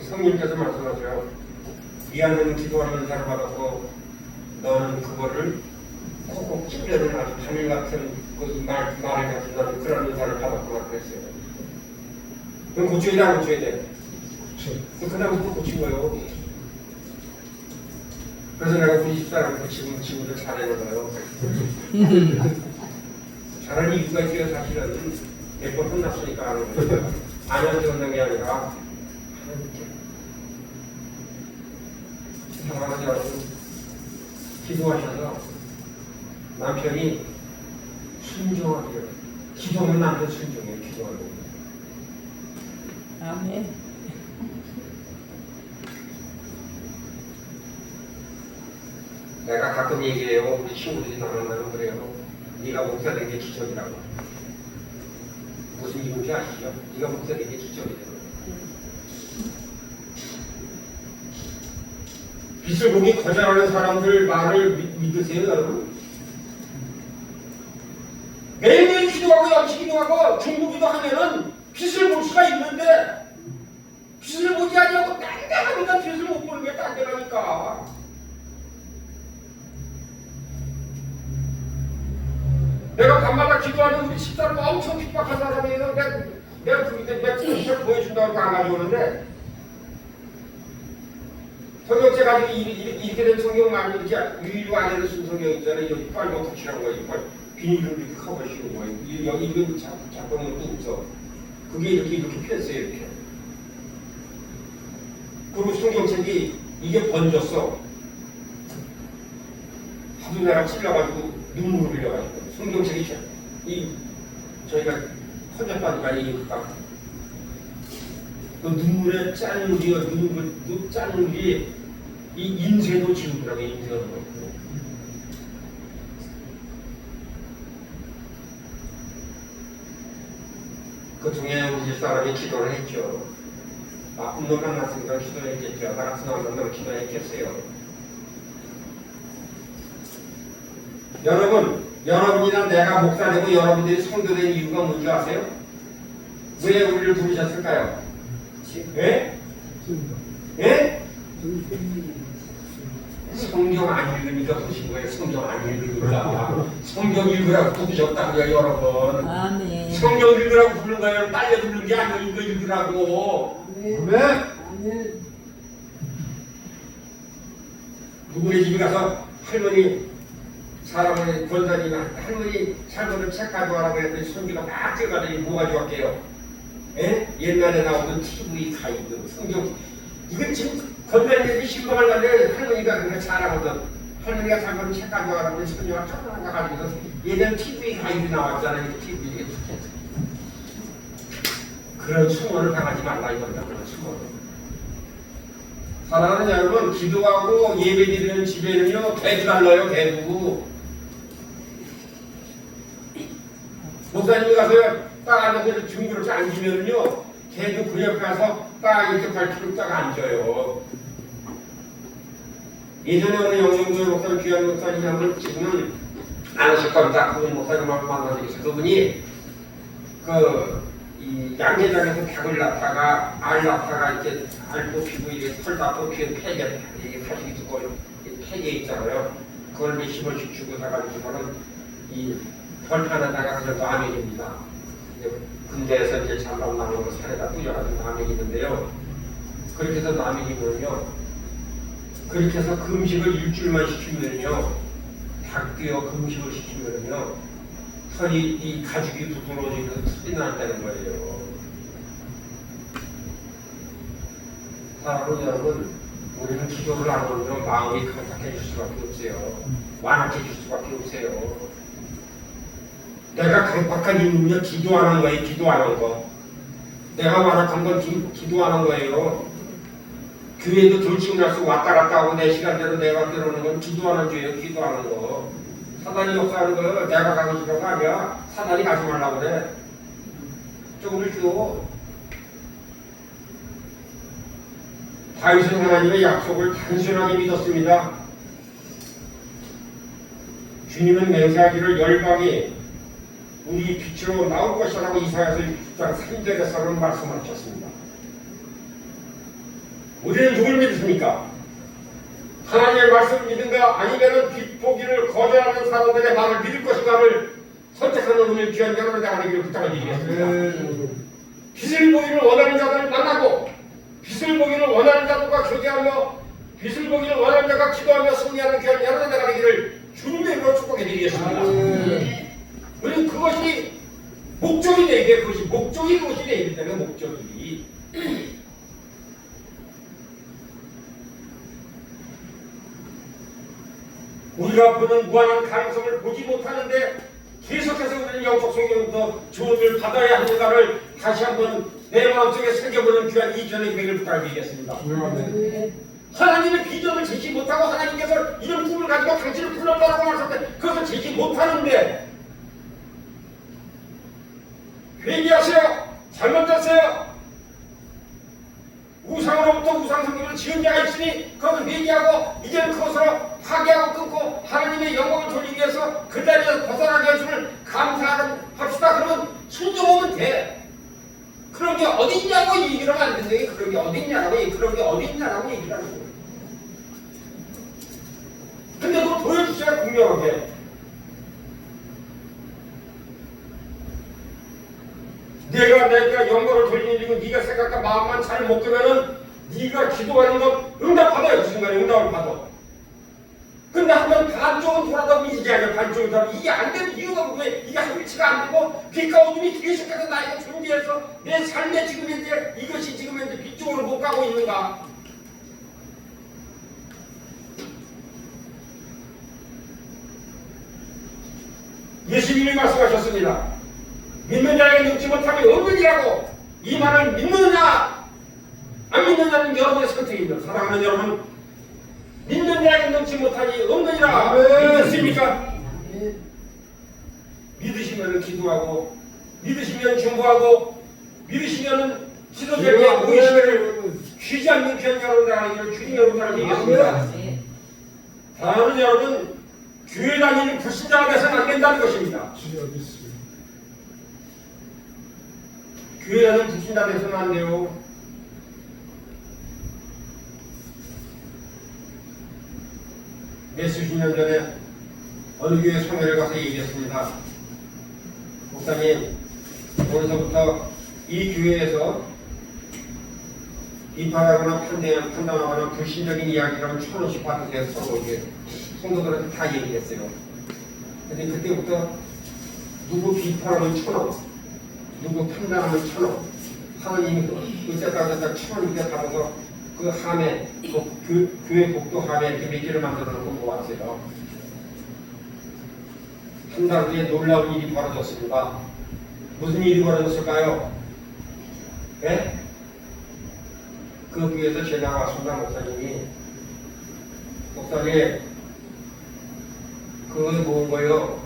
성령께서 말씀하세요. 미안한 기도하는 사람 받았고 너는 그거를 콕콕 찔려는 아주 바늘 같은 말 같은 나는 그런 은사를 받았구나 그랬어요. 그럼 고쳐야 돼, 안 고쳐야 돼? 그 다음부터 고친 거예요. 그래서 내가 우리 집사람을 고치고 지금도 잘하는 거예요. 잘하는 이유가 있어요. 사실은 몇 번 끝났으니까 하는 거예요. 아내한테 혼난 게 아니라 사랑하지 않고 기도하셔서 남편이 순종하게요. 기도하면 남편 순종해요. 기도하는 거. 아멘. 내가 가끔 얘기해요. 우리 친구들이 나는 그래요. 네가 목사 된 게 기적이라고. 무슨 이유인지 아시죠? 네가 목사 된 게 기적이라고. 빚을 보기 거절하는 사람들 말을 믿으세요, 여러분? 매일매일 기도하고 양식 기도하고 중보기도 하면은 빚을 볼 수가 있는데 빚을 보지 아니하고 딴데하니까 빚을 못 보는 게 딴데라니까. 내가 밤마다 기도하는 우리 집사람 엄청 핍박한 사람이에요. 내가 그 밑에 내 진짜 보여준다고 안 가져오는데 성경책 가지고 이렇게 된 성경 많이 이렇게 유유 안에는 쓴 성경 있잖아요. 여기 빨간 붙이라는 거예요. 비닐을 이렇게 커버시는 거예요. 여기 이거 잡으면 또 웃어. 그게 이렇게 폈어요. 이렇게. 그리고 성경책이 이게 번졌어. 하도 내가 찔러가지고 눈물을 흘려가지고 성경책이 저희가 헌접하니까 이게 그 눈물의 짠물이요. 눈물 짠물이 이 인쇄도 지우더라고요. 인쇄도 그렇고. 그 중에 우리 집사람이 기도를 했죠. 나쁜 놈 만났으니까 기도했겠죠. 나 같은 놈 만나면 기도했겠어요. 여러분이나 내가 목사 되고 여러분들이 성도 된 이유가 뭔지 아세요? 왜 우리를 부르셨을까요? 예? 예? 성경 안 읽으니까 부르신 거예요. 성경 안 읽으니까. 성경 읽으라고 부르셨다고요, 여러분. 아멘. 성경 읽으라고 부른 거예요. 빨리 부른 게 아니고 이거 읽으라고. 아멘. 아멘. 누구네 집에 가서 할머니 사람을 권사님이 할머니 살거는 책 가져와라고 했더니 손주가 막 찍어가더니 뭐 가져왔게요? 예? 옛날에 나오던 TV 가이드 성경 이건 지금 권사님이 신방을 가는데 할머니가 그런 거 잘하거든. 할머니가 살거는 책 가져와라고 했더니 손주가 쫙 가가지고 예전 TV 가이드 나왔잖아요. TV 그런 수모를 당하지 말라 이겁니다. 그런 수모를. 사랑하는 여러분, 기도하고 예배드리는 집에는요 개도 달라요. 개도. 목사님이 가서 딱 앉아서 중국으로 앉으면요 개도 그 옆에 가서 딱 이렇게 발키로 딱 앉아요. 예전에 어느 영종도의 목사님 귀한 목사님이 한번 지금은 안 하실 겁니다. 그분 목사님을 만난 적이 있어요. 그분이 이 양계장에서 닭을 낳다가 알 낳다가 이렇게 알 뽑히고 이게 털 다 뽑히는 폐게 이게 사실이 두꺼운 폐게 있잖아요. 그걸 몇십을 주고 사가지고는 이 벌판에다가 그냥 라면입니다. 근대에서 이제 잠깐 나오는 거 살에다 뿌려가지고 라면이 있는데요. 그렇게 해서 라면이면요. 그렇게 해서 금식을 일주일만 시키면요. 닭도요 금식을 시키면요. 털이 이 가죽이 부드러워지면서 털이 난다는 거예요. 사랑하는 여러분, 우리는 기도를 안 하면 마음이 강팍해질 수밖에 없어요. 완악해질 수밖에 없어요. 내가 강팍한 이유는요, 기도하는 거예요. 기도하는 거. 내가 완악한 건 기도하는 거예요. 교회도 들쑥날쑥 왔다 갔다 하고 내 시간대로 내가 들어오는 건 기도하는 죄예요. 기도하는 거. 사단이 역사하는 거 내가 가고 싶어가 아니야. 사단이 가지 말라고 그래. 조금을 줘. 다윗은 하나님의 약속을 단순하게 믿었습니다. 주님은 맹세하기를 열방이 우리 빛으로 나올 것이라고 이사야서 60장 3절에서는 말씀하셨습니다. 우리는 누굴 믿습니까? 하나님의 말씀을 믿는가 아니면 빛 보기를 거절하는 사람들의 말을 믿을 것인가를 선택하는 오늘 귀한 여러분의 하나님을 부탁을 드리겠습니다. 빛을 보기를 원하는 자들을 만나고 빛을 보기를 원하는 자들과 교제하며 빛을 보기를 원하는 자가 기도하며 승리하는 귀한 여러분의 하나님을 주님의 이름으로 축복해 드리겠습니다. 우리는 그것이 목적이 되게 그것이 목적이 그것이 되기 때문에 목적이 우리가 보는 무한한 가능성을 보지 못하는데 계속해서 우리는 영적 성경부터 조언을 받아야 하는가를 다시 한번 내 마음속에 새겨보는 귀한 이 저녁 되기를 부탁드리겠습니다. 하나님의 비전을 제시 못하고 하나님께서 이런 꿈을 가지고 당신을 불렀다고 하셨는데 그것을 제시 못하는데 회개하세요. 잘못됐어요. 우상으로부터 우상 성경을 지은 자가 있으니 그것을 회개하고 이제는 그것으로 파괴하고 끊고 하나님의 영광을 돌리기 위해서 그 자리에서 벗어나게 해주는 감사합시다. 그러면 순종하면 돼. 그런 게 어딨냐고 얘기를 하면 안 된대. 그런 게 어딨냐고 얘기를 하는 거예요. 근데 그거 보여주셔야 분명하게. 내가 영광을 돌리는 이고 네가 생각과 마음만 잘 먹으면은 네가 기도하는 것 응답받아요. 그 순간에 응답을 받아. 근데 한번 반쪽은 돌아다 보면 이게 아니야. 반쪽은 돌아다 이게 안 되는 이유가 왜 이게 한 일치가 안 되고 빛과 어둠이 계속해서 나에게 존재해서 내 삶의 지금 현재 이것이 지금 현재 빛 쪽으로 못 가고 있는가? 예수님이 말씀하셨습니다. 믿는 자에게 능치 못함이 없느니라고. 이 말을 믿느냐 안 믿느냐는 여러분의 선택입니다. 사랑하는 여러분, 믿는 자에게 능치 못함이 없느니라. 믿으십니까? 믿으시면 기도하고 믿으시면 중보하고 믿으시면 지도자에게 모이시기를 쉬지 않는 귀한 여러분들 하나님을 주님 여러분들 얘기했습니다. 사랑하는 여러분, 교회 다니는 불신자가 돼서는 안 된다는 것입니다. 교회 다니는 불신자 돼서는 안 돼요. 몇 수십 년 전에 어느 교회 성회를 가서 얘기했습니다. 목사님, 오늘서부터 이 교회에서 비판하거나 판단하거나 불신적인 이야기라면 1,000원씩 받으세요. 서로 이게 성도들한테 다 얘기했어요. 근데 그때부터 누구 비판하면 1,000원, 누구 판단하면 1,000원, 하나님이 그때까지 1,000원씩 받아서 그 함에, 그 교회 복도 함에 이렇게 몇 개를 만들어 놓고 모았어요. 한 달 후에 놀라운 일이 벌어졌습니다. 무슨 일이 벌어졌을까요? 네? 그 교회에서 제가 왔습니다. 목사님 그거 모은 거요.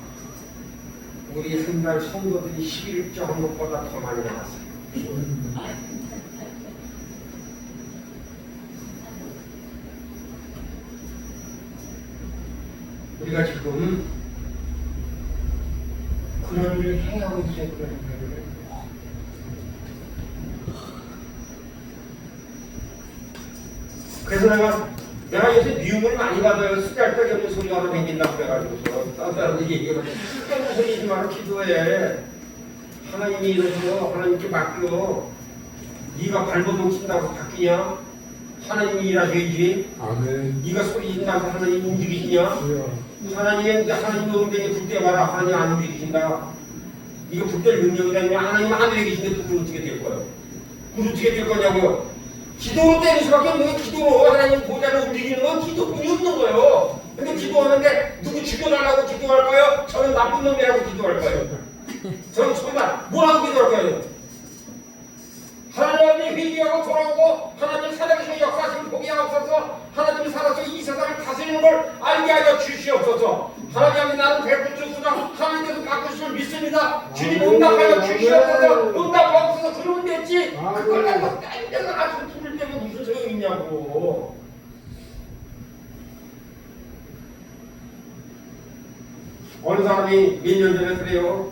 우리 한 달 성도들이 11조 한 것보다 더 많이 나왔어요. 우리가 지금 그런 일을 해야 하고 있어요. 그런 일을. 그래서 내가 요새 미움을 많이 받아요. 쓰잘데기 없는 소리 하러 다닌다고 그래가지고서 딴 얘기를 쓸데없는 소리 하지 말고 기도해. 하나님이 이러셔서 하나님께 맡겨. 네가 발버둥 친다고 바뀌냐? 하나님이 일하셔야지. 아멘. 네가 소리 진다고 하나님이 움직이시냐? 하나님의 엉덩이에 불 떼봐라. 하나님 안 움직이신다. 이거 불 뗄 능력이 아니면 하나님 하늘에 계신데 불 어떻게 될 거예요? 불 어떻게 될 거냐고요? 기도로 때릴 수밖에 없는 거예요. 기도로 하나님 보좌를 움직이는 건 기도뿐이 없는 거예요. 근데 기도하는데 누구 죽여달라고 기도할까요? 저는 나쁜 놈이라고 기도할까요? 저는 정말 뭐라고 기도할까요? 하나님이 회개하고 돌아오고 하나님 살아계신 역사하시는 복이 없어서 하나님이 살아서 이 세상을 다스리는 걸 알게 하여 주시옵소서. 하나님이 나는 베풀주시나 하나님께서 바꾸심을 믿습니다. 주님 응답하여 주시옵소서. 응답 없어서 그러면 됐지. 그걸 가지고 딴데가 아주 부를 때면 무슨 소용이 있냐고. 어느 사람이 몇 년 전에 그래요.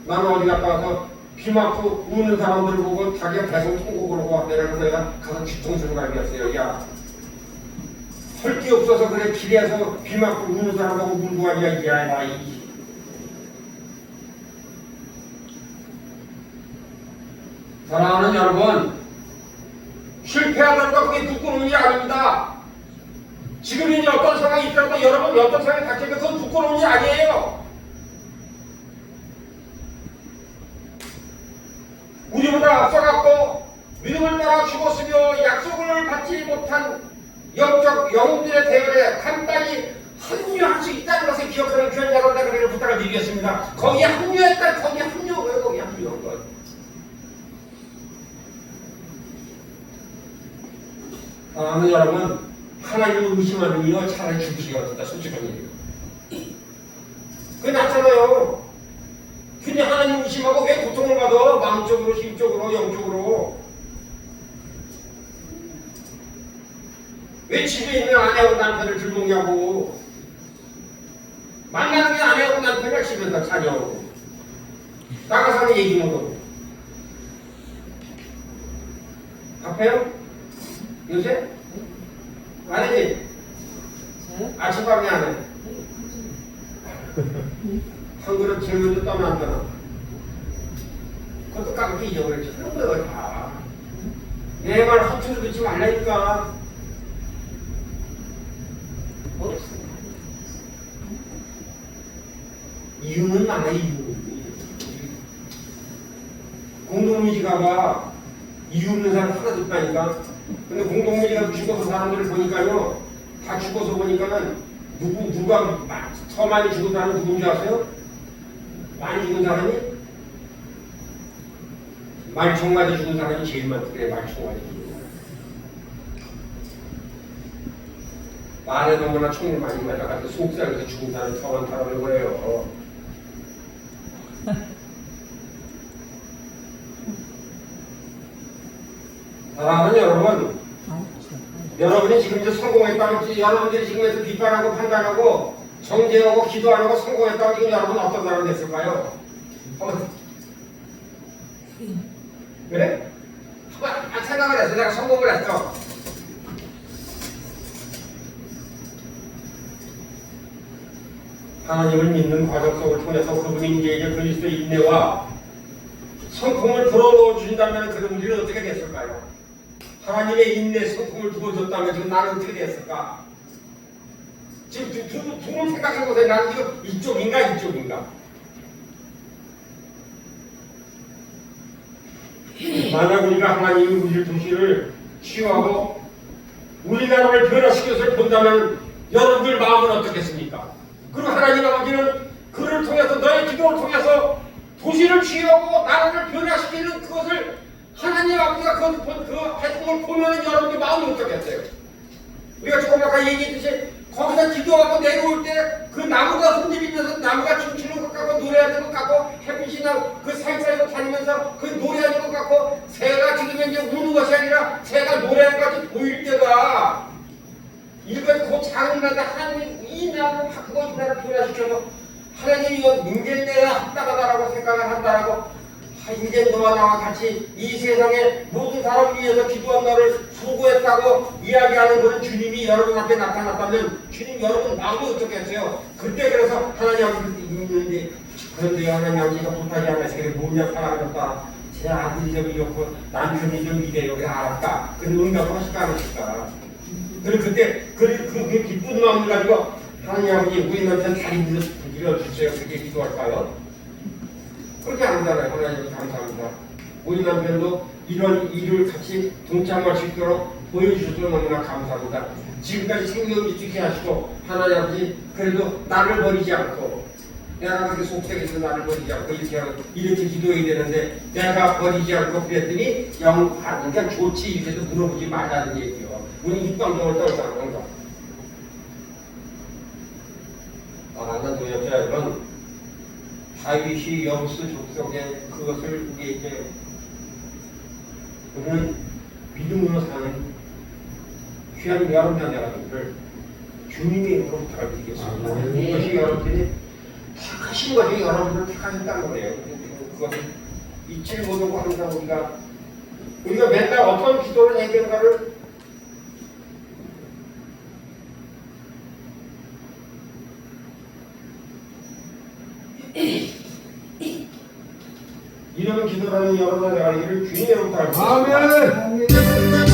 나는 어디 갔다 와서 비 맞고 우는 사람들 보고 자기가 배송 통곡을 하고 왔대. 그래서 내가 가서 뒤통수를 갈겼어요. 야, 할 게 없어서 그래 길에서 비 맞고 우는 사람하고 울고 가냐 이게 아니라 이. 사랑하는 여러분, 실패하다는 거 그게 부끄러운 일이 아닙니다. 지금 이제 어떤 상황이 있더라도 여러분이 어떤 상황에 닥치면 그건 부끄러운 일이 아니에요. 우리보다 앞서갔고 믿음을 따라 죽었으며 약속을 받지 못한 영적 영웅들의 대열에 간단히 합류할 수 있다는 것을 기억하는 귀한 여러분들에게 부탁을 드리겠습니다. 거기에 합류했다. 거기에 합류한 거예요. 거기에 합류한 거예요. 사랑하는 여러분, 하나님을 의심하는 이여 차라리 죽으시기가 낫다. 솔직한 얘기예요. 그게 낫잖아요. 근데 하나님 의심하고 왜 고통을 받아? 마음적으로, 심적으로, 영적으로. 왜 집에 있는 아내하고 남편을 들먹냐고. 만나는 게 아내하고 남편을 집에다 자녀하고 나가서는 얘기 못하고. 바빠요? 요새? 안 해지? 아침밥이 안 해? 한 그릇 재물도 떠면 안 되나? 그것도 까맣게 잊어버렸지. 그런 거야 다. 내 말 허투루 듣지 말라니까. 이유는 많아. 이유. 공동묘지가 봐. 이유 없는 사람 하나도 없다니까. 근데 공동묘지가 죽어서 사람들을 보니까요, 다 죽어서 보니까는 누가 더 많이 죽은 사람은 누군지 아세요? 많이 죽은 사람이? 말총맞이 죽은 사람이 제일 많대. 그래, 말총맞이 죽은 사람. 말에 너무나 총을 많이 맞아가지고 속살에서 죽은 사람이 더 많다는 거예요. 사랑하는 여러분, 여러분이 지금 이제 성공했다고, 여러분들이 지금에서 비판하고 판단하고 정죄하고 기도 안 하고 성공했다고 지금 여러분 어떤 사람이 됐을까요? 그래? 한번 생각을 해서 내가 성공을 했어. 하나님을 믿는 과정 속을 통해서 그분이 이제 그리스도의 인내와 성품을 불어넣어 주신다면 그분들은 어떻게 됐을까요? 하나님의 인내 성품을 부어줬다면 지금 나는 어떻게 됐을까? 지금 두 분 생각해보세요. 나는 지금 이쪽인가 이쪽인가? 만약 우리가 하나님이 우리 도시를 치유하고 우리나라를 변화시켜서 본다면 여러분들 마음은 어떻겠습니까? 그리고 하나님 아버지는 그를 통해서 너의 기도를 통해서 도시를 치유하고 나라를 변화시키는 그것을 하나님 아버지가 그 활동을 보면은 여러분들 마음이 어떻겠어요? 우리가 조금 아까 얘기했듯이 거기서 기도하고 내려올 때 그 나무가 흔들리면서 나무가 춤추는 것 같고 노래하는 것 같고 햇빛이 나고 그 사이사이로 다니면서 그 노래하는 것 같고 새가 지금 이제 우는 것이 아니라 새가 노래하는 것 같이 보일 때가 이것이 그 작은 나라 하나님이 이 나라를 그거 이 나라를 변화시켜서 하나님이 이거 인제 내야 합당하다라고 생각을 한다라고 이제 너와 나와 같이 이 세상의 모든 사람을 위해서 기도한 너를 수고했다고 이야기하는 그런 주님이 여러분 앞에 나타났다면 주님 여러분 마음이 어떻겠어요? 그때 그래서 하나님 아버지 있는데 그런데 하나님 아버지가 못하지 않아 세계 뭐냐 사랑하셨다 제 아들이 좀 이렇고 남편이 좀 이래요 알았다 그런 응답을 하실까 안 하실까? 그리고 그때 그 기쁜 마음을 가지고 하나님 아버지 우리 남편 다리 밀어주세요 그렇게 기도할까요? 그렇게 안 한다고요. 하나님 감사합니다. 우리 남편도 이런 일을 같이 동참할 수 있도록 보여주셔서 너무나 감사합니다. 지금까지 생명 유지케 하시고 하나님 아버지 그래도 나를 버리지 않고 내가 그렇게 속색에서 나를 버리지 않고 이렇게 기도해야 되는데 내가 버리지 않고 그랬더니 그냥 좋지 이렇게도 물어보지 말라는 얘기요. 우리 입방정을 떨잖아 항상. 난 도역자 여러분 다윗이 여부스 족속에 그것을 우리에게 우리는 믿음으로 사는 귀한 여러분 여러분들 주님의 이름으로 부탁드리겠습니다. 이것이 여러분들이 택하신 것이 여러분들을 택하셨다는 거예요. 그것을 잊지 못하고 항상 우리가 맨날 어떤 기도를 해야 되는가를 이런 기도라는 여러분의 알기를 주님으로부터 알고 있습니다. 아멘.